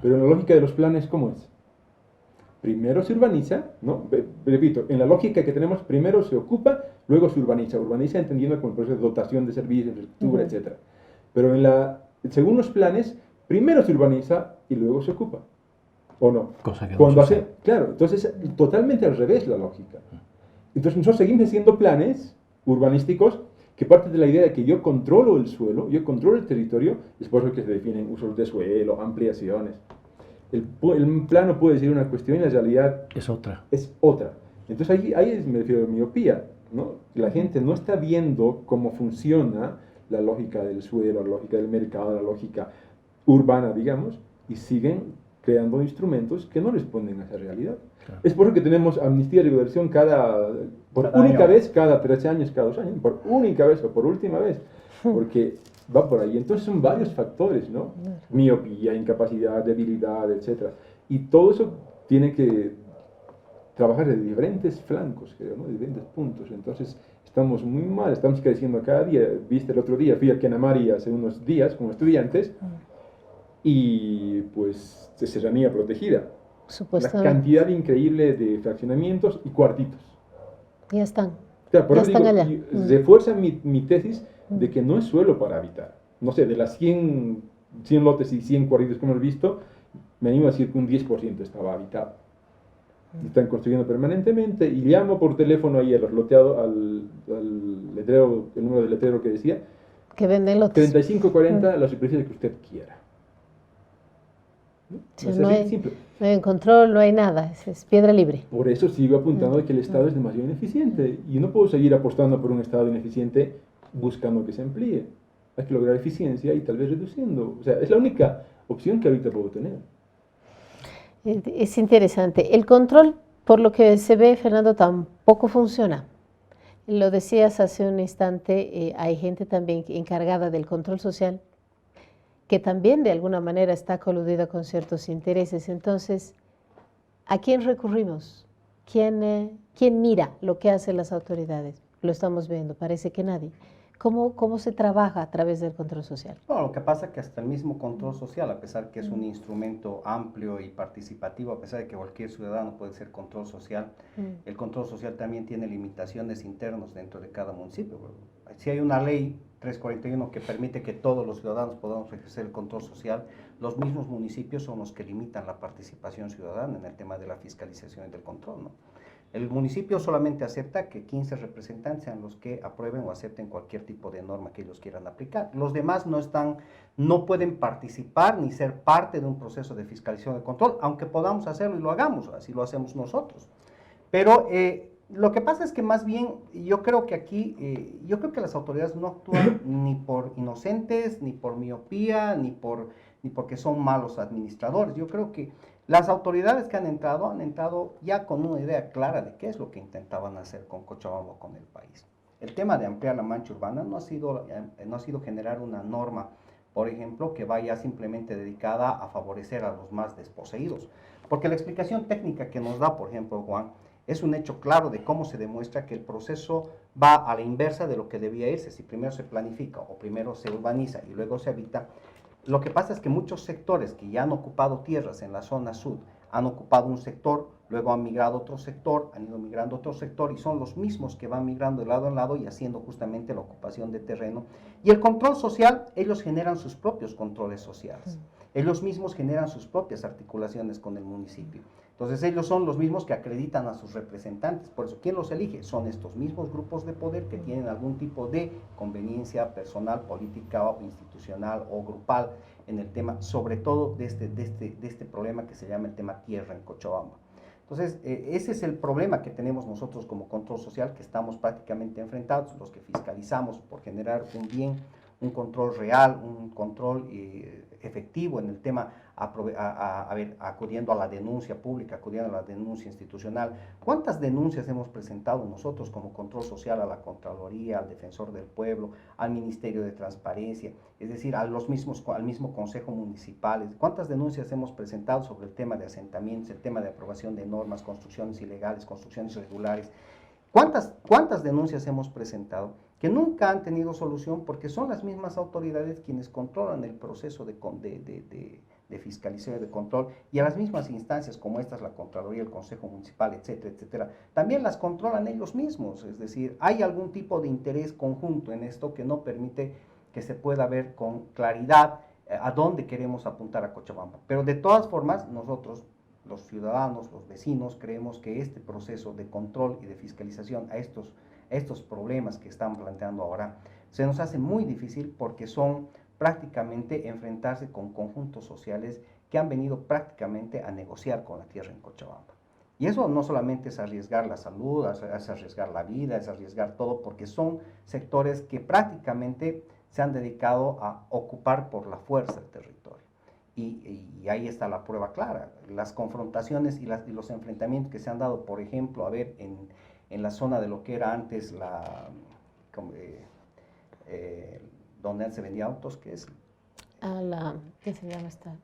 Pero en la lógica de los planes, ¿cómo es? Primero se urbaniza, ¿no? Repito, en la lógica que tenemos, primero se ocupa, luego se urbaniza. Urbaniza entendiendo como el proceso de dotación de servicios, infraestructura, etc. Pero según los planes, primero se urbaniza y luego se ocupa. ¿O no? Cosa que no sucede. Claro, entonces totalmente al revés la lógica. Entonces nosotros seguimos haciendo planes urbanísticos que parten de la idea de que yo controlo el suelo, yo controlo el territorio, es por eso que se definen usos de suelo, ampliaciones. El plano puede ser una cuestión y la realidad es otra. Es otra. Entonces ahí me refiero a miopía, ¿no? La gente no está viendo cómo funciona la lógica del suelo, la lógica del mercado, la lógica urbana, digamos, y siguen creando instrumentos que no responden a esa realidad. Claro. Es por eso que tenemos amnistía y regulación por única vez, cada 13 años, cada 2 años, por única vez o por última vez, porque va por ahí. Entonces son varios factores, ¿no? Miopía, incapacidad, debilidad, etc. Y todo eso tiene que trabajar de diferentes flancos, creo, ¿no? De diferentes puntos. Entonces estamos muy mal, estamos creciendo cada día. Viste el otro día, fui a Kenamari hace unos días como estudiantes y pues de serranía protegida. La cantidad increíble de fraccionamientos y cuartitos. Ya están. O sea, por ya eso están digo, allá. Refuerza mi tesis de que no es suelo para habitar. No sé, de las 100 lotes y 100 cuartitos que hemos visto, me animo a decir que un 10% estaba habitado. Están construyendo permanentemente y llamo por teléfono ahí a los loteados, al letrero, el número del letrero que decía, que venden lotes. 3540, la superficie que usted quiera. Sí, no hay control, no hay nada, es piedra libre. Por eso sigo apuntando a que el Estado es demasiado ineficiente y no puedo seguir apostando por un Estado ineficiente buscando que se amplíe. Hay que lograr eficiencia y tal vez reduciendo. O sea, es la única opción que ahorita puedo tener. Es interesante. El control, por lo que se ve, Fernando, tampoco funciona. Lo decías hace un instante, hay gente también encargada del control social que también de alguna manera está coludida con ciertos intereses. Entonces, ¿a quién recurrimos? ¿Quién mira lo que hacen las autoridades? Lo estamos viendo, parece que nadie. ¿Cómo se trabaja a través del control social? Bueno, lo que pasa es que hasta el mismo control social, a pesar que es un instrumento amplio y participativo, a pesar de que cualquier ciudadano puede ser control social, el control social también tiene limitaciones internas dentro de cada municipio. Si hay una ley 341 que permite que todos los ciudadanos podamos ejercer el control social, los mismos municipios son los que limitan la participación ciudadana en el tema de la fiscalización y del control, ¿no? El municipio solamente acepta que 15 representantes sean los que aprueben o acepten cualquier tipo de norma que ellos quieran aplicar. Los demás no pueden participar ni ser parte de un proceso de fiscalización y control, aunque podamos hacerlo y lo hagamos, así lo hacemos nosotros. Pero lo que pasa es que más bien yo creo que las autoridades no actúan ni por inocentes, ni por miopía, ni porque son malos administradores. Yo creo que las autoridades que han entrado ya con una idea clara de qué es lo que intentaban hacer con Cochabamba, con el país. El tema de ampliar la mancha urbana no ha sido generar una norma, por ejemplo, que vaya simplemente dedicada a favorecer a los más desposeídos. Porque la explicación técnica que nos da, por ejemplo, Juan, es un hecho claro de cómo se demuestra que el proceso va a la inversa de lo que debía irse. Si primero se planifica o primero se urbaniza y luego se habita, lo que pasa es que muchos sectores que ya han ocupado tierras en la zona sur, han ocupado un sector, luego han migrado a otro sector, han ido migrando a otro sector y son los mismos que van migrando de lado en lado y haciendo justamente la ocupación de terreno. Y el control social, ellos generan sus propios controles sociales. Ellos mismos generan sus propias articulaciones con el municipio. Entonces ellos son los mismos que acreditan a sus representantes. Por eso, ¿quién los elige? Son estos mismos grupos de poder que tienen algún tipo de conveniencia personal, política o institucional o grupal en el tema, sobre todo de este problema que se llama el tema tierra en Cochabamba. Entonces, ese es el problema que tenemos nosotros como control social, que estamos prácticamente enfrentados, los que fiscalizamos por generar un bien, un control real, un control efectivo en el tema, acudiendo a la denuncia pública, acudiendo a la denuncia institucional. ¿Cuántas denuncias hemos presentado nosotros como control social a la Contraloría, al Defensor del Pueblo, al Ministerio de Transparencia, es decir, al mismo Consejo Municipal? ¿Cuántas denuncias hemos presentado sobre el tema de asentamientos, el tema de aprobación de normas, construcciones ilegales, construcciones irregulares? ¿Cuántas denuncias hemos presentado que nunca han tenido solución porque son las mismas autoridades quienes controlan el proceso de fiscalización y de control, y a las mismas instancias como estas, la Contraloría, el Consejo Municipal, etcétera, etcétera, también las controlan ellos mismos? Es decir, hay algún tipo de interés conjunto en esto que no permite que se pueda ver con claridad a dónde queremos apuntar a Cochabamba. Pero de todas formas, nosotros, los ciudadanos, los vecinos, creemos que este proceso de control y de fiscalización a estos problemas que están planteando ahora, se nos hace muy difícil porque son prácticamente enfrentarse con conjuntos sociales que han venido prácticamente a negociar con la tierra en Cochabamba. Y eso no solamente es arriesgar la salud, es arriesgar la vida, es arriesgar todo, porque son sectores que prácticamente se han dedicado a ocupar por la fuerza el territorio. Y ahí está la prueba clara, las confrontaciones y los enfrentamientos que se han dado, por ejemplo, en la zona de lo que era antes donde se vendía autos, que es... ¿Qué se llama esta?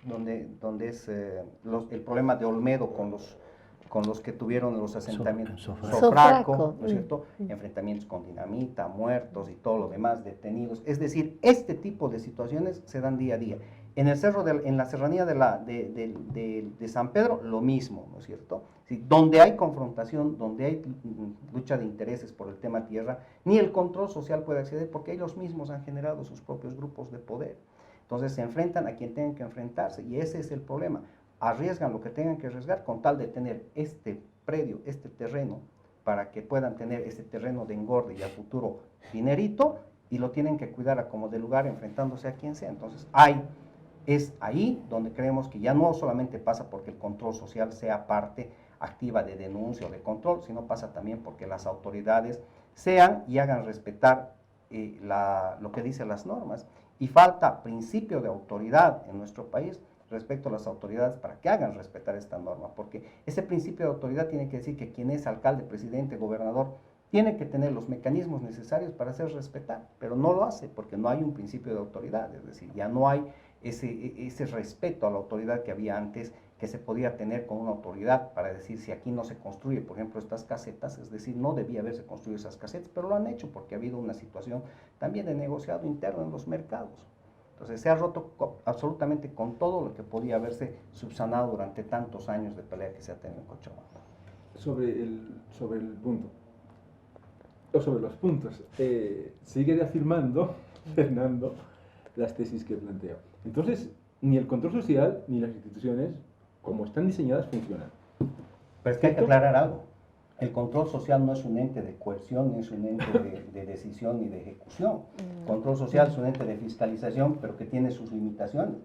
Donde es el problema de Olmedo con los que tuvieron los asentamientos, Sofraco, ¿no es cierto? Enfrentamientos con dinamita, muertos y todo lo demás, detenidos. Es decir, este tipo de situaciones se dan día a día. En la serranía de San Pedro, lo mismo, ¿no es cierto? Sí, donde hay confrontación, donde hay lucha de intereses por el tema tierra, ni el control social puede acceder porque ellos mismos han generado sus propios grupos de poder. Entonces se enfrentan a quien tengan que enfrentarse, y ese es el problema. Arriesgan lo que tengan que arriesgar con tal de tener este predio, este terreno, para que puedan tener este terreno de engorde y a futuro dinerito, y lo tienen que cuidar a como de lugar enfrentándose a quien sea. Entonces es ahí donde creemos que ya no solamente pasa porque el control social sea parte activa de denuncia o de control, sino pasa también porque las autoridades sean y hagan respetar lo que dicen las normas. Y falta principio de autoridad en nuestro país respecto a las autoridades para que hagan respetar esta norma, porque ese principio de autoridad tiene que decir que quien es alcalde, presidente, gobernador, tiene que tener los mecanismos necesarios para hacer respetar, pero no lo hace porque no hay un principio de autoridad, es decir, ya no hay ese respeto a la autoridad que había antes, que se podía tener con una autoridad para decir si aquí no se construye, por ejemplo, estas casetas, es decir, no debía haberse construido esas casetas, pero lo han hecho porque ha habido una situación también de negociado interno en los mercados. Entonces se ha roto absolutamente con todo lo que podía haberse subsanado durante tantos años de pelea que se ha tenido en Cochabamba. Sobre el punto, o sobre los puntos, sigue afirmando, Fernando, las tesis que planteo. Entonces, ni el control social ni las instituciones, como están diseñadas, funcionan. Pero es que hay que aclarar algo. El control social no es un ente de coerción, ni es un ente de decisión ni de ejecución. El control social es un ente de fiscalización, pero que tiene sus limitaciones.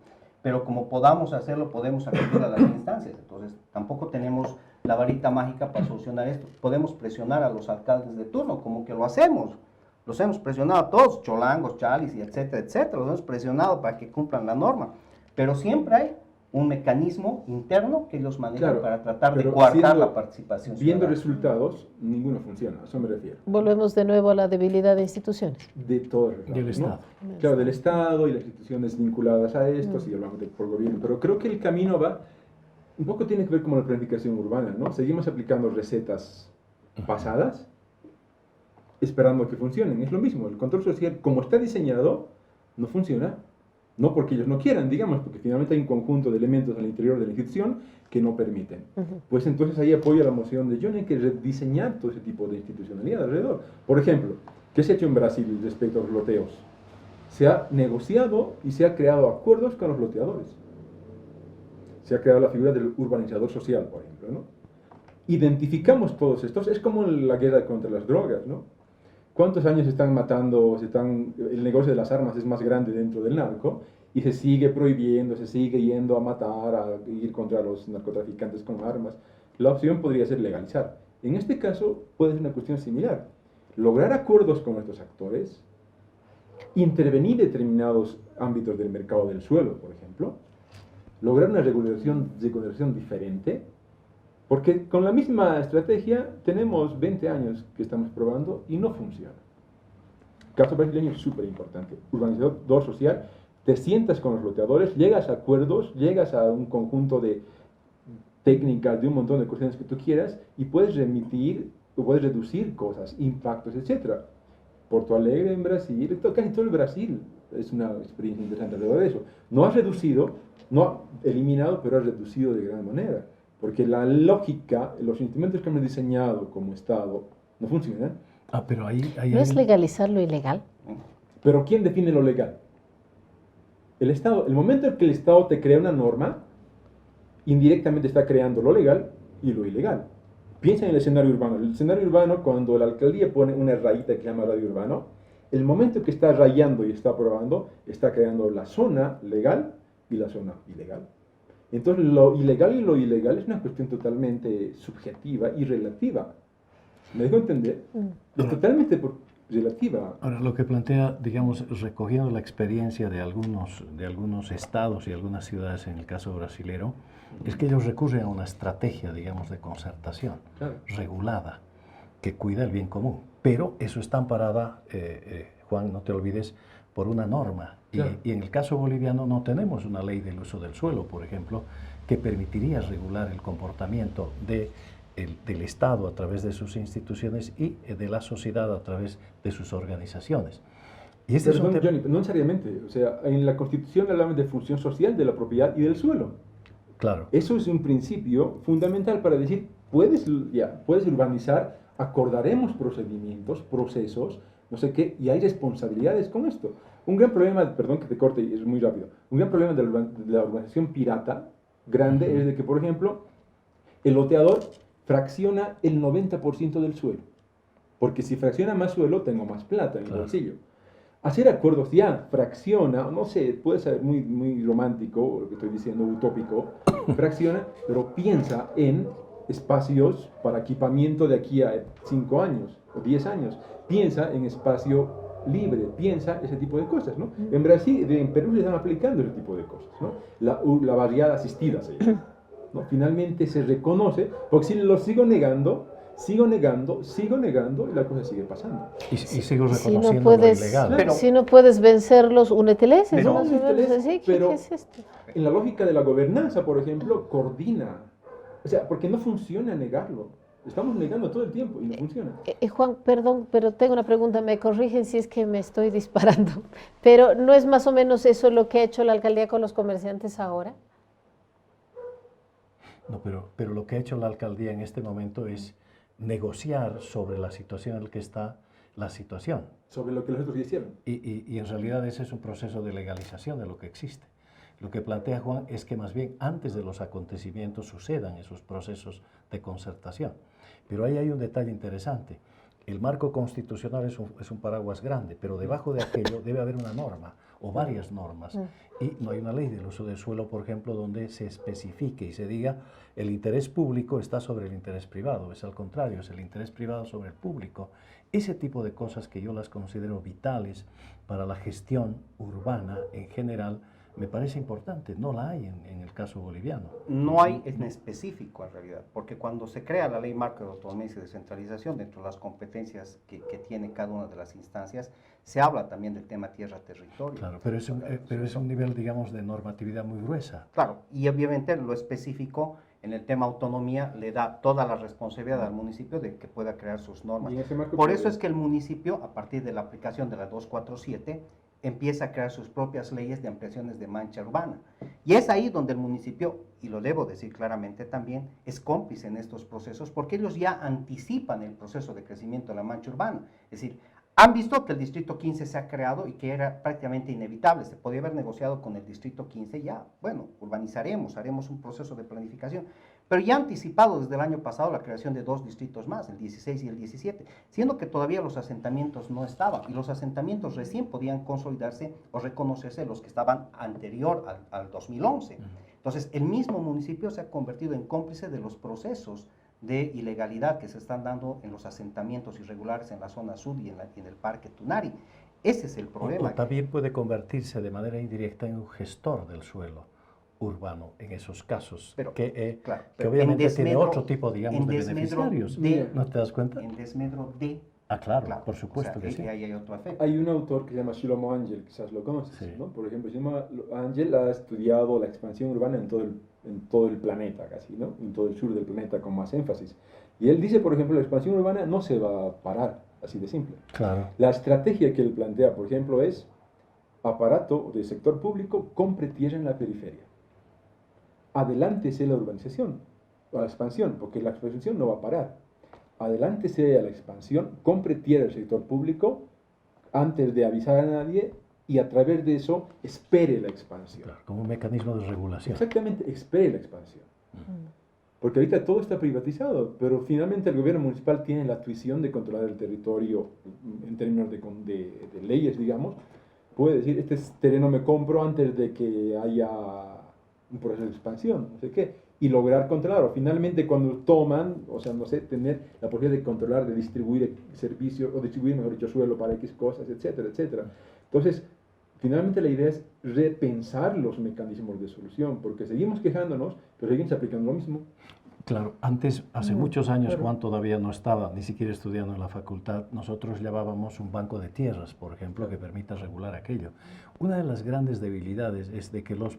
Pero como podamos hacerlo, podemos acudir a las instancias. Entonces, tampoco tenemos la varita mágica para solucionar esto. Podemos presionar a los alcaldes de turno, como que lo hacemos. Los hemos presionado a todos, cholangos, chalis, y etcétera, etcétera. Los hemos presionado para que cumplan la norma. Pero siempre hay un mecanismo interno que ellos manejan, claro, para tratar de coartar la participación ciudadana. Viendo resultados, ninguno funciona, a eso me refiero. Volvemos de nuevo a la debilidad de instituciones. De todo el del Estado. Claro, del Estado y las instituciones vinculadas a estos y hablamos por gobierno. Pero creo que el camino un poco tiene que ver con la planificación urbana, ¿no? Seguimos aplicando recetas pasadas, esperando que funcionen. Es lo mismo, el control social, como está diseñado, no funciona. No porque ellos no quieran, digamos, porque finalmente hay un conjunto de elementos al interior de la institución que no permiten. Pues entonces ahí apoyo la moción de John en que rediseñar todo ese tipo de institucionalidad alrededor. Por ejemplo, ¿qué se ha hecho en Brasil respecto a los loteos? Se ha negociado y se ha creado acuerdos con los loteadores. Se ha creado la figura del urbanizador social, por ejemplo, ¿no? Identificamos todos estos, es como la guerra contra las drogas, ¿no? ¿Cuántos años están matando, el negocio de las armas es más grande dentro del narco y se sigue prohibiendo, se sigue yendo a matar, a ir contra los narcotraficantes con armas? La opción podría ser legalizar. En este caso puede ser una cuestión similar. Lograr acuerdos con estos actores intervenir determinados ámbitos del mercado del suelo, por ejemplo, lograr una regulación diferente, porque con la misma estrategia tenemos 20 años que estamos probando y no funciona. El caso brasileño es súper importante. Urbanizador social, te sientas con los loteadores, llegas a acuerdos, llegas a un conjunto de técnicas, de un montón de cuestiones que tú quieras, y puedes remitir, o puedes reducir cosas, impactos, etc. Porto Alegre en Brasil, casi todo el Brasil es una experiencia interesante alrededor de eso. No has reducido, no ha eliminado, pero has reducido de gran manera. Porque la lógica, los instrumentos que hemos diseñado como Estado no funcionan. Pero ahí ¿No es legalizar lo ilegal? Pero ¿quién define lo legal? El Estado. El momento en que el Estado te crea una norma, indirectamente está creando lo legal y lo ilegal. Piensa en el escenario urbano. El escenario urbano, cuando la alcaldía pone una rayita que se llama radio urbano, el momento que está rayando y está aprobando, está creando la zona legal y la zona ilegal. Entonces, lo ilegal y lo ilegal es una cuestión totalmente subjetiva y relativa. ¿Me dejo entender? Es totalmente relativa. Ahora, lo que plantea, digamos, recogiendo la experiencia de algunos estados y algunas ciudades en el caso brasilero, es que ellos recurren a una estrategia, digamos, de concertación regulada, que cuida el bien común. Pero eso está amparada, Juan, no te olvides, por una norma. Y en el caso boliviano no tenemos una ley del uso del suelo, por ejemplo, que permitiría regular el comportamiento del Estado a través de sus instituciones y de la sociedad a través de sus organizaciones. Y este Perdón, Johnny, no necesariamente. O sea, en la Constitución hablamos de función social de la propiedad y del suelo. Claro. Eso es un principio fundamental para decir, puedes urbanizar, acordaremos procedimientos, procesos, no sé qué, y hay responsabilidades con esto. Un gran problema, perdón que te corte, es muy rápido, un gran problema de la urbanización pirata grande es de que, por ejemplo, el loteador fracciona el 90% del suelo. Porque si fracciona más suelo, tengo más plata en el bolsillo. Hacer acuerdos ya, fracciona, no sé, puede ser muy, muy romántico, lo que estoy diciendo, utópico, fracciona, pero piensa en espacios para equipamiento de aquí a 5 años o 10 años. Piensa en espacio libre, piensa ese tipo de cosas, ¿no? En Brasil, en Perú se están aplicando ese tipo de cosas, ¿no? La barriada asistida se llama, ¿no? Finalmente se reconoce, porque si lo sigo negando, y la cosa sigue pasando. Y sigo Si reconociendo no puedes, lo ilegal. Pero- si no puedes vencerlos, úneteles. Pero- Más o menos así. ¿Qué es esto? En la lógica de la gobernanza, por ejemplo, coordina. O sea, porque no funciona negarlo. Estamos negando todo el tiempo y no funciona. Juan, perdón, pero tengo una pregunta, me corrigen si es que me estoy disparando, pero ¿no es más o menos eso lo que ha hecho la alcaldía con los comerciantes ahora? No, pero lo que ha hecho la alcaldía en este momento es negociar sobre la situación en la que está la situación. Sobre lo que los otros hicieron. Y en realidad ese es un proceso de legalización de lo que existe. Lo que plantea Juan es que más bien antes de los acontecimientos sucedan esos procesos de concertación. Pero ahí hay un detalle interesante. El marco constitucional es un paraguas grande, pero debajo de aquello debe haber una norma o varias normas. Y no hay una ley del uso del suelo, por ejemplo, donde se especifique y se diga el interés público está sobre el interés privado. Es al contrario, es el interés privado sobre el público. Ese tipo de cosas que yo las considero vitales para la gestión urbana en general, me parece importante. No la hay en el caso boliviano. No hay en específico en realidad, porque cuando se crea la ley marco de autonomía y descentralización, dentro de las competencias que tiene cada una de las instancias, se habla también del tema tierra-territorio. Claro, pero es un nivel, digamos, de normatividad muy gruesa. Claro, y obviamente lo específico en el tema autonomía le da toda la responsabilidad al municipio de que pueda crear sus normas. Y en ese marco Por eso es que el municipio, a partir de la aplicación de la 247, empieza a crear sus propias leyes de ampliaciones de mancha urbana. Y es ahí donde el municipio, y lo debo decir claramente también, es cómplice en estos procesos porque ellos ya anticipan el proceso de crecimiento de la mancha urbana. Es decir, han visto que el Distrito 15 se ha creado y que era prácticamente inevitable. Se podía haber negociado con el Distrito 15 ya. Bueno, urbanizaremos, haremos un proceso de planificación. Pero ya ha anticipado desde el año pasado la creación de 2 distritos más, el 16 y el 17, siendo que todavía los asentamientos no estaban y los asentamientos recién podían consolidarse o reconocerse los que estaban anterior al 2011. Entonces, el mismo municipio se ha convertido en cómplice de los procesos de ilegalidad que se están dando en los asentamientos irregulares en la zona sur y en el Parque Tunari. Ese es el problema. O también puede convertirse de manera indirecta en un gestor del suelo urbano en esos casos, Pero, que claro, que pero obviamente en tiene desmedro- otro tipo, digamos, en de desmedro beneficiarios. de- ¿No te das cuenta? En desmedro de... Ah, claro, Claro, por supuesto o sea, que sí. ahí hay otro efecto. Hay un autor que se llama Shlomo Angel, quizás lo conoces, Sí. ¿no? Por ejemplo, Shlomo Angel ha estudiado la expansión urbana en todo el planeta casi, ¿no? En todo el sur del planeta con más énfasis. Y él dice, por ejemplo, la expansión urbana no se va a parar, así de simple. Claro. La estrategia que él plantea, por ejemplo, es aparato del sector público, compre tierra en la periferia. Adelántese la urbanización, o la expansión, porque la expansión no va a parar. Adelántese a la expansión, compre tierra del sector público antes de avisar a nadie y a través de eso espere la expansión. Claro, como un mecanismo de regulación. Exactamente, espere la expansión. Porque ahorita todo está privatizado, pero finalmente el gobierno municipal tiene la tuición de controlar el territorio en términos de leyes, digamos. Puede decir, este terreno me compro antes de que haya un proceso de expansión, no sé qué, y lograr controlarlo. Finalmente, cuando toman, o sea, no sé, tener la posibilidad de controlar, de distribuir servicios, o distribuir, mejor dicho, suelo para X cosas, etcétera, etcétera. Entonces, finalmente la idea es repensar los mecanismos de solución, porque seguimos quejándonos, pero seguimos aplicando lo mismo. Claro, antes, hace muchos años, claro. Juan todavía no estaba ni siquiera estudiando en la facultad, nosotros llevábamos un banco de tierras, por ejemplo, que permita regular aquello. Una de las grandes debilidades es de que los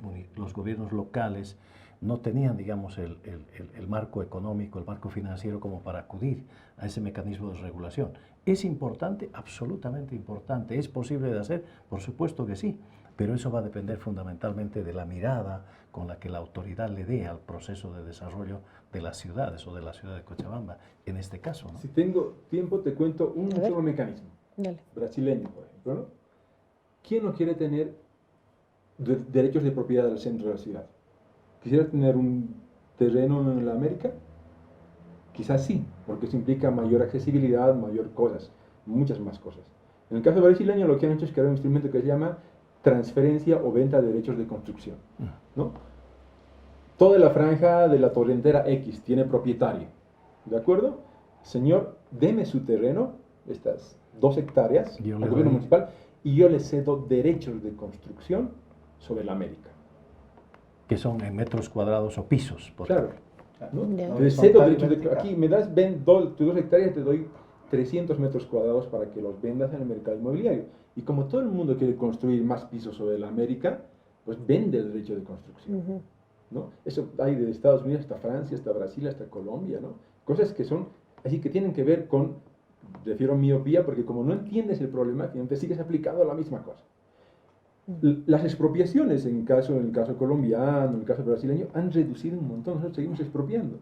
gobiernos locales no tenían, digamos, el marco económico, el marco financiero como para acudir a ese mecanismo de regulación. ¿Es importante? Absolutamente importante. ¿Es posible de hacer? Por supuesto que sí, pero eso va a depender fundamentalmente de la mirada con la que la autoridad le dé al proceso de desarrollo de las ciudades o de la ciudad de Cochabamba, en este caso, ¿no? Si tengo tiempo, te cuento un A ver. solo mecanismo. Dale. Brasileño, por ejemplo, ¿no? ¿Quién no quiere tener derechos de propiedad del centro de la ciudad? ¿Quisiera tener un terreno en la América? Quizás sí, porque eso implica mayor accesibilidad, mayor cosas, muchas más cosas. En el caso brasileño, lo que han hecho es crear un instrumento que se llama transferencia o venta de derechos de construcción, ¿no? Toda la franja de la torrentera X tiene propietario, ¿de acuerdo? Señor, deme su terreno, estas 2 hectáreas, Yo al le gobierno doy. municipal, y yo le cedo derechos de construcción sobre la América. Que son en metros cuadrados o pisos. Por Claro. Claro. ¿no? Ya. Le cedo Horizontal y derechos de, vertical. aquí me das tus 2 hectáreas, te doy 300 metros cuadrados para que los vendas en el mercado inmobiliario. Y como todo el mundo quiere construir más pisos sobre la América, pues vende el derecho de construcción. Ujú. ¿No? Eso hay de Estados Unidos hasta Francia, hasta Brasil, hasta Colombia, ¿no? Cosas que son, así que tienen que ver con, refiero a miopía, porque como no entiendes el problema, finalmente sigues aplicando la misma cosa. Las expropiaciones, en el caso colombiano, en el caso brasileño, han reducido un montón, nosotros seguimos expropiando.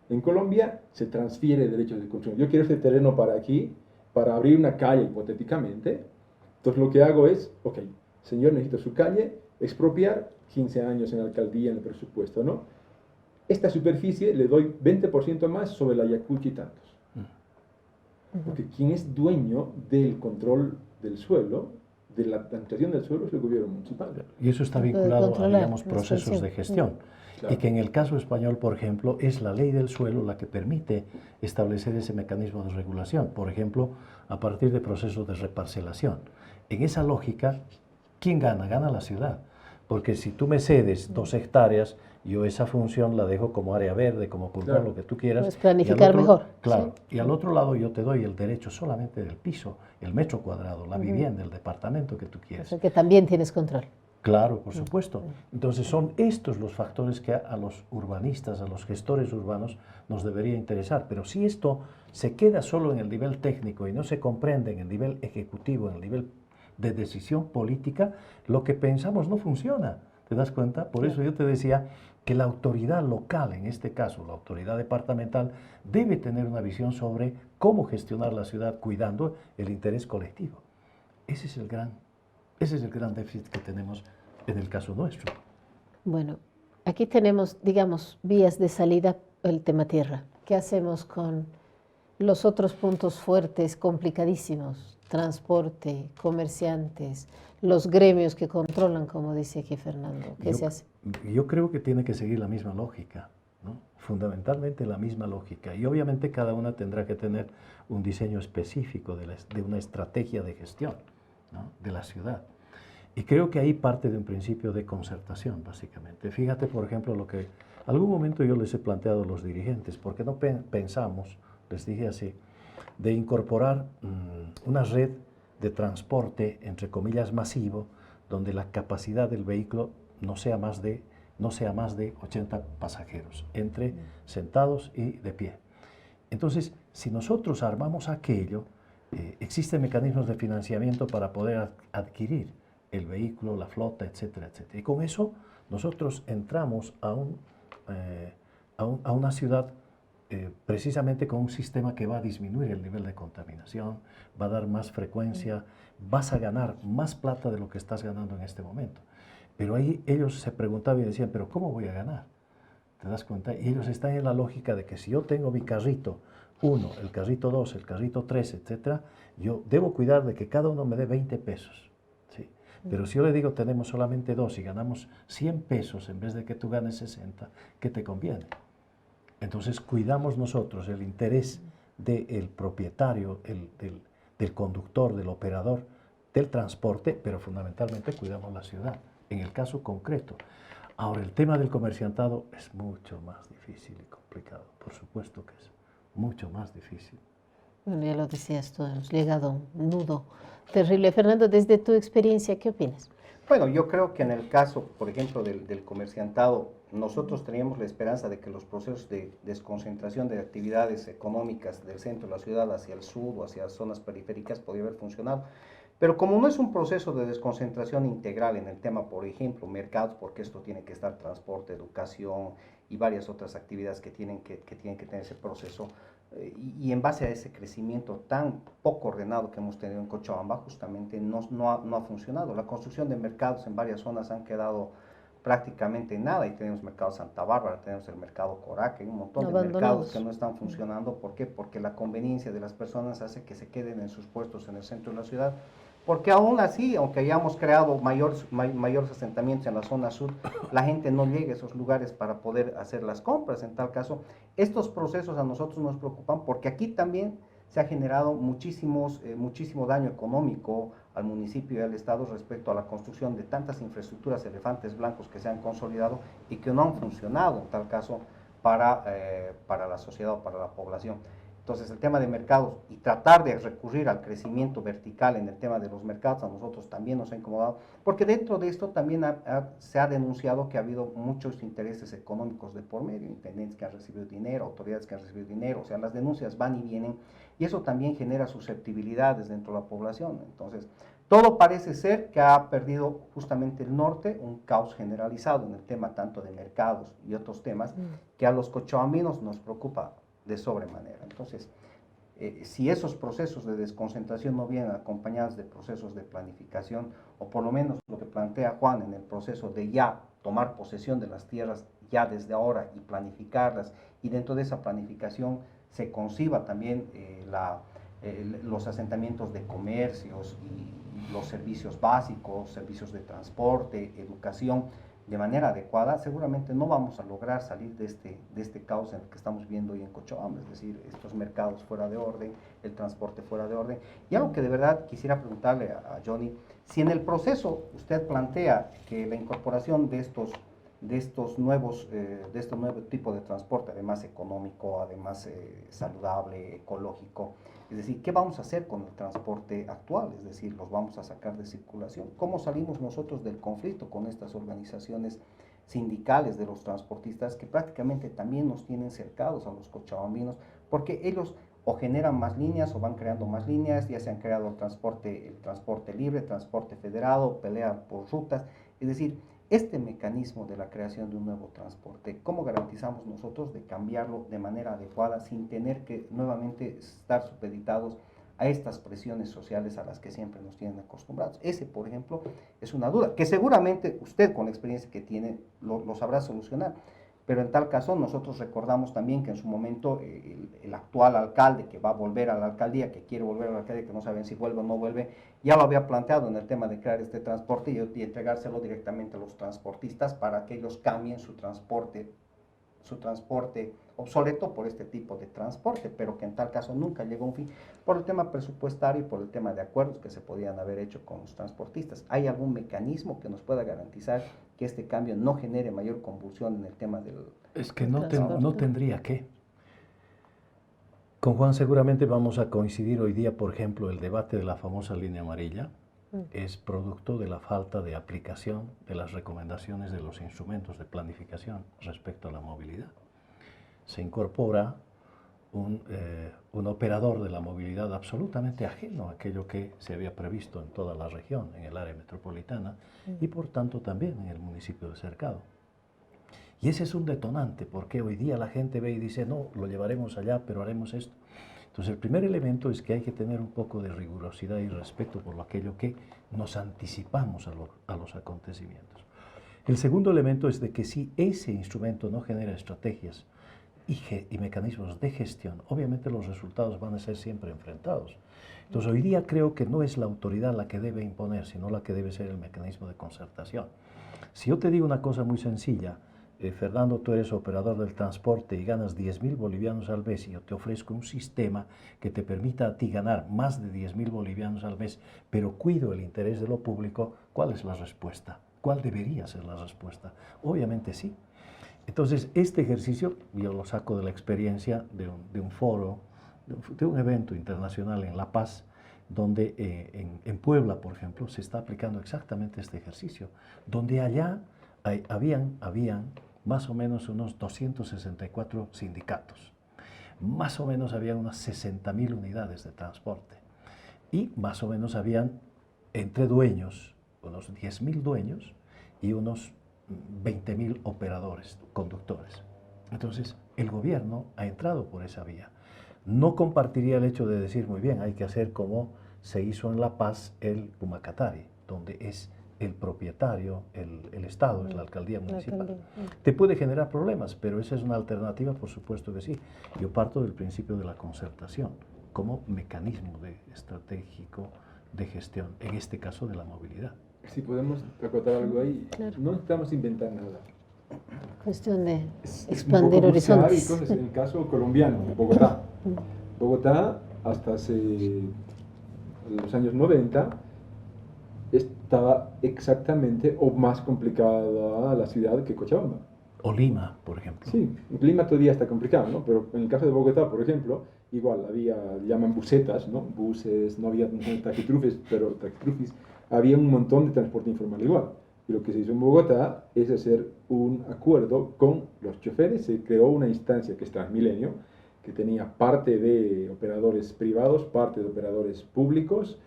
En Colombia se transfiere derechos de construcción. Yo quiero este terreno para aquí, para abrir una calle hipotéticamente, entonces lo que hago es, ok, señor, necesito su calle, expropiar, 15 años en la alcaldía, en el presupuesto, ¿no? Esta superficie le doy 20% más sobre la Ayacucho y tantos. Porque quien es dueño del control del suelo, de la administración del suelo, es el gobierno municipal. Y eso está Puede vinculado a, controlar digamos, la procesos expansión. de gestión. Claro. Y que en el caso español, por ejemplo, es la ley del suelo la que permite establecer ese mecanismo de regulación. Por ejemplo, a partir de procesos de reparcelación. En esa lógica, ¿quién gana? Gana la ciudad. Porque si tú me cedes 2 hectáreas, yo esa función la dejo como área verde, como pulmón, Claro. lo que tú quieras. Puedes y al planificar otro- mejor, Claro. sí. Y al otro lado yo te doy el derecho solamente del piso, el metro cuadrado, la vivienda, el departamento que tú O quieres. sea que también tienes control. Claro, por supuesto. Entonces son estos los factores que a los urbanistas, a los gestores urbanos nos debería interesar. Pero si esto se queda solo en el nivel técnico y no se comprende en el nivel ejecutivo, en el nivel de decisión política, lo que pensamos no funciona. ¿Te das cuenta? Por eso yo te decía que la autoridad local, en este caso la autoridad departamental, debe tener una visión sobre cómo gestionar la ciudad cuidando el interés colectivo. Ese es el gran déficit que tenemos en el caso nuestro. Bueno, aquí tenemos, digamos, vías de salida, el tema tierra. ¿Qué hacemos con los otros puntos fuertes, complicadísimos? Transporte, comerciantes, los gremios que controlan, como dice aquí Fernando. ¿Qué se hace? Yo creo que tiene que seguir la misma lógica. ¿no? Fundamentalmente la misma lógica. Y obviamente cada una tendrá que tener un diseño específico de una estrategia de gestión, ¿no? De la ciudad. Y creo que ahí parte de un principio de concertación, básicamente. Fíjate, por ejemplo, lo que algún momento yo les he planteado a los dirigentes, porque no pensamos, les dije así, de incorporar una red de transporte, entre comillas, masivo, donde la capacidad del vehículo no sea más de 80 pasajeros, entre sentados y de pie. Entonces, si nosotros armamos aquello, existen mecanismos de financiamiento para poder adquirir el vehículo, la flota, etcétera, etcétera. Y con eso nosotros entramos a una ciudad precisamente con un sistema que va a disminuir el nivel de contaminación, va a dar más frecuencia, vas a ganar más plata de lo que estás ganando en este momento. Pero ahí ellos se preguntaban y decían, ¿pero cómo voy a ganar? ¿Te das cuenta? Y ellos están en la lógica de que si yo tengo mi carrito 1, el carrito 2, el carrito 3, etcétera, yo debo cuidar de que cada uno me dé 20 pesos. ¿Sí? Pero si yo le digo, tenemos solamente 2 y ganamos 100 pesos en vez de que tú ganes 60, ¿qué te conviene? Entonces cuidamos nosotros el interés del propietario, del conductor, del operador, del transporte, pero fundamentalmente cuidamos la ciudad, en el caso concreto. Ahora, el tema del comerciantado es mucho más difícil y complicado, por supuesto que es mucho más difícil. Bueno, ya lo decías tú, hemos llegado a un nudo terrible. Fernando, desde tu experiencia, ¿qué opinas? Bueno, yo creo que en el caso, por ejemplo, del comerciantado, nosotros teníamos la esperanza de que los procesos de desconcentración de actividades económicas del centro de la ciudad hacia el sur o hacia zonas periféricas podía haber funcionado. Pero como no es un proceso de desconcentración integral en el tema, por ejemplo, mercados, porque esto tiene que estar transporte, educación y varias otras actividades que tienen que tener ese proceso, y en base a ese crecimiento tan poco ordenado que hemos tenido en Cochabamba, justamente no ha funcionado. La construcción de mercados en varias zonas han quedado prácticamente en nada, y tenemos mercado Santa Bárbara, tenemos el mercado Coraca, hay un montón de mercados que no están funcionando. ¿Por qué? Porque la conveniencia de las personas hace que se queden en sus puestos en el centro de la ciudad, porque aún así, aunque hayamos creado mayores asentamientos en la zona sur, la gente no llega a esos lugares para poder hacer las compras. En tal caso, estos procesos a nosotros nos preocupan, porque aquí también se ha generado muchísimo daño económico al municipio y al Estado respecto a la construcción de tantas infraestructuras elefantes blancos que se han consolidado y que no han funcionado, en tal caso, para la sociedad o para la población. Entonces, el tema de mercados y tratar de recurrir al crecimiento vertical en el tema de los mercados a nosotros también nos ha incomodado, porque dentro de esto también se ha denunciado que ha habido muchos intereses económicos de por medio, intendentes que han recibido dinero, autoridades que han recibido dinero, o sea, las denuncias van y vienen, y eso también genera susceptibilidades dentro de la población. Entonces, todo parece ser que ha perdido justamente el norte, un caos generalizado en el tema tanto de mercados y otros temas, que a los cochabambinos nos preocupa de sobremanera. Entonces, si esos procesos de desconcentración no vienen acompañados de procesos de planificación, o por lo menos lo que plantea Juan en el proceso de ya tomar posesión de las tierras ya desde ahora y planificarlas, y dentro de esa planificación se conciba también los asentamientos de comercios y los servicios básicos, servicios de transporte, educación, de manera adecuada, seguramente no vamos a lograr salir de este caos en el que estamos viendo hoy en Cochabamba, es decir, estos mercados fuera de orden, el transporte fuera de orden. Y algo que de verdad quisiera preguntarle a Johnny, si en el proceso usted plantea que la incorporación de este nuevo tipo de transporte, además económico, además saludable, ecológico, es decir, ¿qué vamos a hacer con el transporte actual? Es decir, ¿los vamos a sacar de circulación? ¿Cómo salimos nosotros del conflicto con estas organizaciones sindicales de los transportistas que prácticamente también nos tienen cercados a los cochabambinos? Porque ellos o generan más líneas o van creando más líneas, ya se han creado el transporte libre, transporte federado, pelean por rutas, es decir, este mecanismo de la creación de un nuevo transporte, ¿cómo garantizamos nosotros de cambiarlo de manera adecuada sin tener que nuevamente estar supeditados a estas presiones sociales a las que siempre nos tienen acostumbrados? Ese, por ejemplo, es una duda que seguramente usted, con la experiencia que tiene, lo sabrá solucionar. Pero en tal caso nosotros recordamos también que en su momento el actual alcalde que va a volver a la alcaldía, que quiere volver a la alcaldía, que no saben si vuelve o no vuelve, ya lo había planteado en el tema de crear este transporte y entregárselo directamente a los transportistas para que ellos cambien su transporte su transporte obsoleto por este tipo de transporte, pero que en tal caso nunca llegó a un fin por el tema presupuestario y por el tema de acuerdos que se podían haber hecho con los transportistas. ¿Hay algún mecanismo que nos pueda garantizar que este cambio no genere mayor convulsión en el tema del... Es que transporte? no tendría que. Con Juan seguramente vamos a coincidir hoy día, por ejemplo, el debate de la famosa línea amarilla es producto de la falta de aplicación de las recomendaciones de los instrumentos de planificación respecto a la movilidad. Se incorpora un operador de la movilidad absolutamente ajeno a aquello que se había previsto en toda la región, en el área metropolitana y por tanto también en el municipio de Cercado. Y ese es un detonante, porque hoy día la gente ve y dice, no, lo llevaremos allá, pero haremos esto. Entonces, el primer elemento es que hay que tener un poco de rigurosidad y respeto por aquello que nos anticipamos a los acontecimientos. El segundo elemento es de que si ese instrumento no genera estrategias y mecanismos de gestión, obviamente los resultados van a ser siempre enfrentados. Entonces, hoy día creo que no es la autoridad la que debe imponer, sino la que debe ser el mecanismo de concertación. Si yo te digo una cosa muy sencilla, Fernando, tú eres operador del transporte y ganas 10.000 bolivianos al mes y yo te ofrezco un sistema que te permita a ti ganar más de 10.000 bolivianos al mes, pero cuido el interés de lo público, ¿cuál es la respuesta? ¿Cuál debería ser la respuesta? Obviamente sí. Entonces, este ejercicio yo lo saco de la experiencia de un foro, de un evento internacional en La Paz, donde en Puebla, por ejemplo, se está aplicando exactamente este ejercicio, donde allá habían más o menos unos 264 sindicatos, más o menos habían unas 60.000 unidades de transporte y más o menos habían entre dueños, unos 10.000 dueños y unos 20.000 operadores, conductores. Entonces, el gobierno ha entrado por esa vía. No compartiría el hecho de decir, muy bien, hay que hacer como se hizo en La Paz el Pumacatari, donde es el propietario, el Estado, es la alcaldía municipal. Te puede generar problemas, pero esa es una alternativa, por supuesto que sí. Yo parto del principio de la concertación como mecanismo estratégico de gestión, en este caso de la movilidad. Si podemos acotar algo ahí, claro. no necesitamos inventar nada. Cuestión de Es expandir un poco buscar horizontes. cosas. En el caso colombiano, Bogotá. Bogotá, hasta hace los años 90, estaba exactamente o más complicada la ciudad que Cochabamba. O Lima, por ejemplo. Sí, Lima todavía está complicado, ¿no? Pero en el caso de Bogotá, por ejemplo, igual había, llaman busetas, ¿no? Buses, no había taquitrufes, pero taquitrufis, había un montón de transporte informal igual. Y lo que se hizo en Bogotá es hacer un acuerdo con los choferes, se creó una instancia que es Transmilenio, que tenía parte de operadores privados, parte de operadores públicos,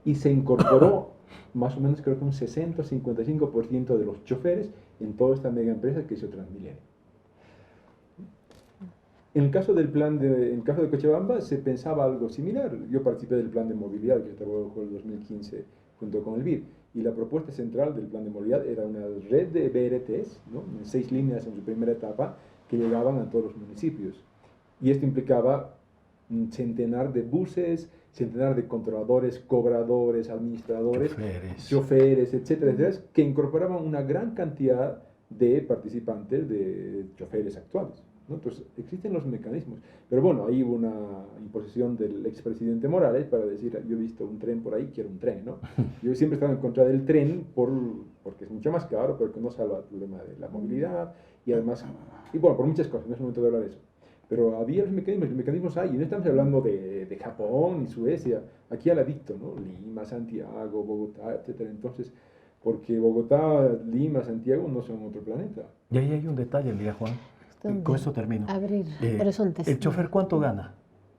y se incorporó más o menos creo que un 60-55% de los choferes en toda esta mega empresa que hizo Transmilenio. En el caso en el caso de Cochabamba se pensaba algo similar. Yo participé del plan de movilidad que se trabajó en el 2015 junto con el BID, y la propuesta central del plan de movilidad era una red de BRTs, ¿no? En 6 líneas en su primera etapa que llegaban a todos los municipios. Y esto implicaba un centenar de buses, centenar de controladores, cobradores, administradores, choferes, etcétera, etcétera, que incorporaban una gran cantidad de participantes, de choferes actuales, ¿no? Entonces, existen los mecanismos. Pero bueno, ahí hubo una imposición del expresidente Morales para decir, yo he visto un tren por ahí, quiero un tren, ¿no? Yo siempre estaba en contra del tren porque es mucho más caro, porque no salva el problema de la movilidad y además, y bueno, por muchas cosas, no es momento de hablar de eso. Pero había los mecanismos hay, y no estamos hablando de Japón y Suecia, aquí al ladito, ¿no? Lima, Santiago, Bogotá, etcétera. Entonces, porque Bogotá, Lima, Santiago no son otro planeta. Y ahí hay un detalle, mira Juan, con esto termino. Abrir horizontes. ¿El chofer cuánto gana?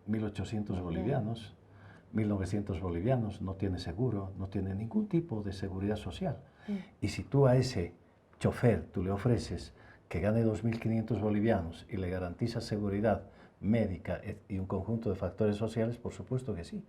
1.800 bolivianos, 1.900 bolivianos, no tiene seguro, no tiene ningún tipo de seguridad social. Y si tú a ese chofer tú le ofreces que gane 2.500 bolivianos y le garantizas seguridad médica y un conjunto de factores sociales, por supuesto que sí.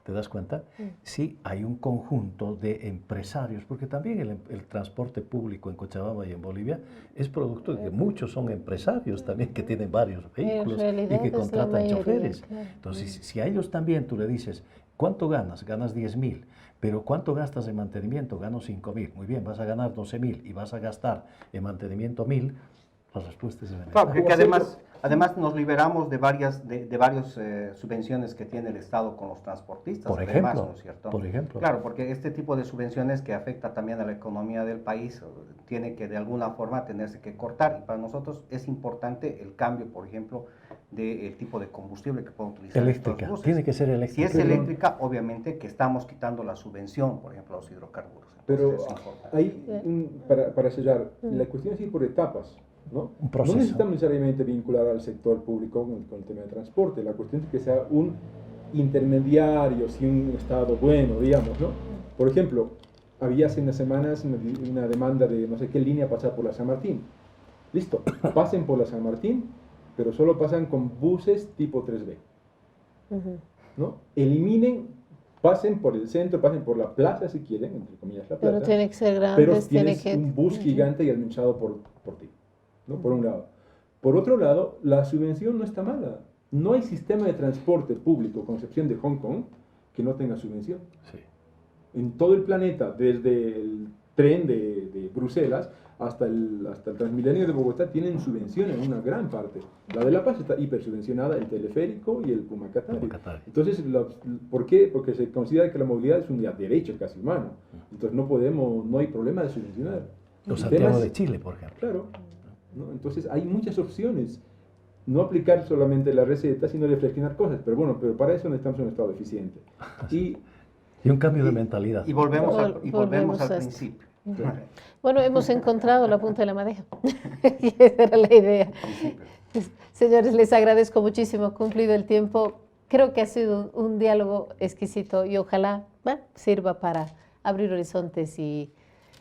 ¿Te das cuenta? Sí, hay un conjunto de empresarios, porque también el transporte público en Cochabamba y en Bolivia es producto de que muchos son empresarios también que tienen varios vehículos y que contratan choferes. Claro. Entonces, si a ellos también tú le dices, ¿cuánto ganas? Ganas 10.000, pero ¿cuánto gastas en mantenimiento? Gano 5.000. Muy bien, vas a ganar 12.000 y vas a gastar en mantenimiento 1.000. La respuesta es Claro, elemental. porque además nos liberamos de varias subvenciones que tiene el Estado con los transportistas. Por además, ejemplo, ¿no es cierto? por ejemplo. Claro, porque este tipo de subvenciones que afecta también a la economía del país tiene que de alguna forma tenerse que cortar. Y para nosotros es importante el cambio, por ejemplo, del tipo de combustible que pueden utilizar Eléctrica, estos buses. tiene que ser Si eléctrica. es eléctrica, obviamente que estamos quitando la subvención, por ejemplo, a los hidrocarburos. Pero Entonces, es importante. hay, para sellar, la cuestión es ir por etapas, ¿no? Un proceso. No necesitamos necesariamente vincular al sector público con el tema de transporte, la cuestión es que sea un intermediario, si un Estado bueno, digamos, ¿no? Por ejemplo, había hace unas semanas una demanda de no sé qué línea pasar por la San Martín. Listo, pasen por la San Martín, pero solo pasan con buses tipo 3B, ¿no? Eliminen, pasen por el centro, pasen por la plaza si quieren, entre comillas la plaza. Pero tiene que ser Pero grandes, tiene tienes que... un bus gigante y administrado por ti, ¿no? Por un lado. Por otro lado, la subvención no está mala. No hay sistema de transporte público, con excepción de Hong Kong, que no tenga subvención. Sí. En todo el planeta, desde el tren de Bruselas hasta el Transmilenio de Bogotá, tienen subvención en una gran parte. La de La Paz está hipersubvencionada, el teleférico y el Pumacatari. Entonces, ¿por qué? Porque se considera que la movilidad es un derecho casi humano. Entonces no hay problema de subvencionar. Los Santiago de Chile, por ejemplo. Claro, ¿no? Entonces hay muchas opciones. No aplicar solamente la receta, sino reflexionar cosas. Pero bueno, para eso necesitamos un Estado eficiente. Y un cambio de mentalidad. Y volvemos al a principio. Bueno, hemos encontrado la punta de la madeja. Y esa era la idea. Señores, les agradezco muchísimo. Cumplido el tiempo. Creo que ha sido un diálogo exquisito y ojalá sirva para abrir horizontes y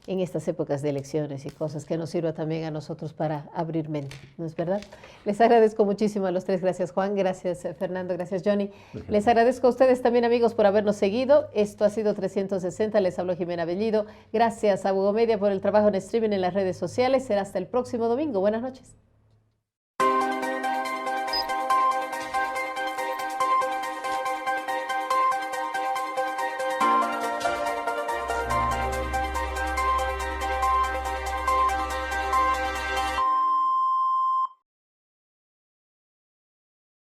en estas épocas de elecciones y cosas, que nos sirva también a nosotros para abrir mente, ¿no es verdad? Les agradezco muchísimo a los tres. Gracias, Juan. Gracias, Fernando. Gracias, Johnny. Les agradezco a ustedes también, amigos, por habernos seguido. Esto ha sido 360. Les habló Jimena Bellido. Gracias a Hugo Media por el trabajo en streaming en las redes sociales. Será hasta el próximo domingo. Buenas noches.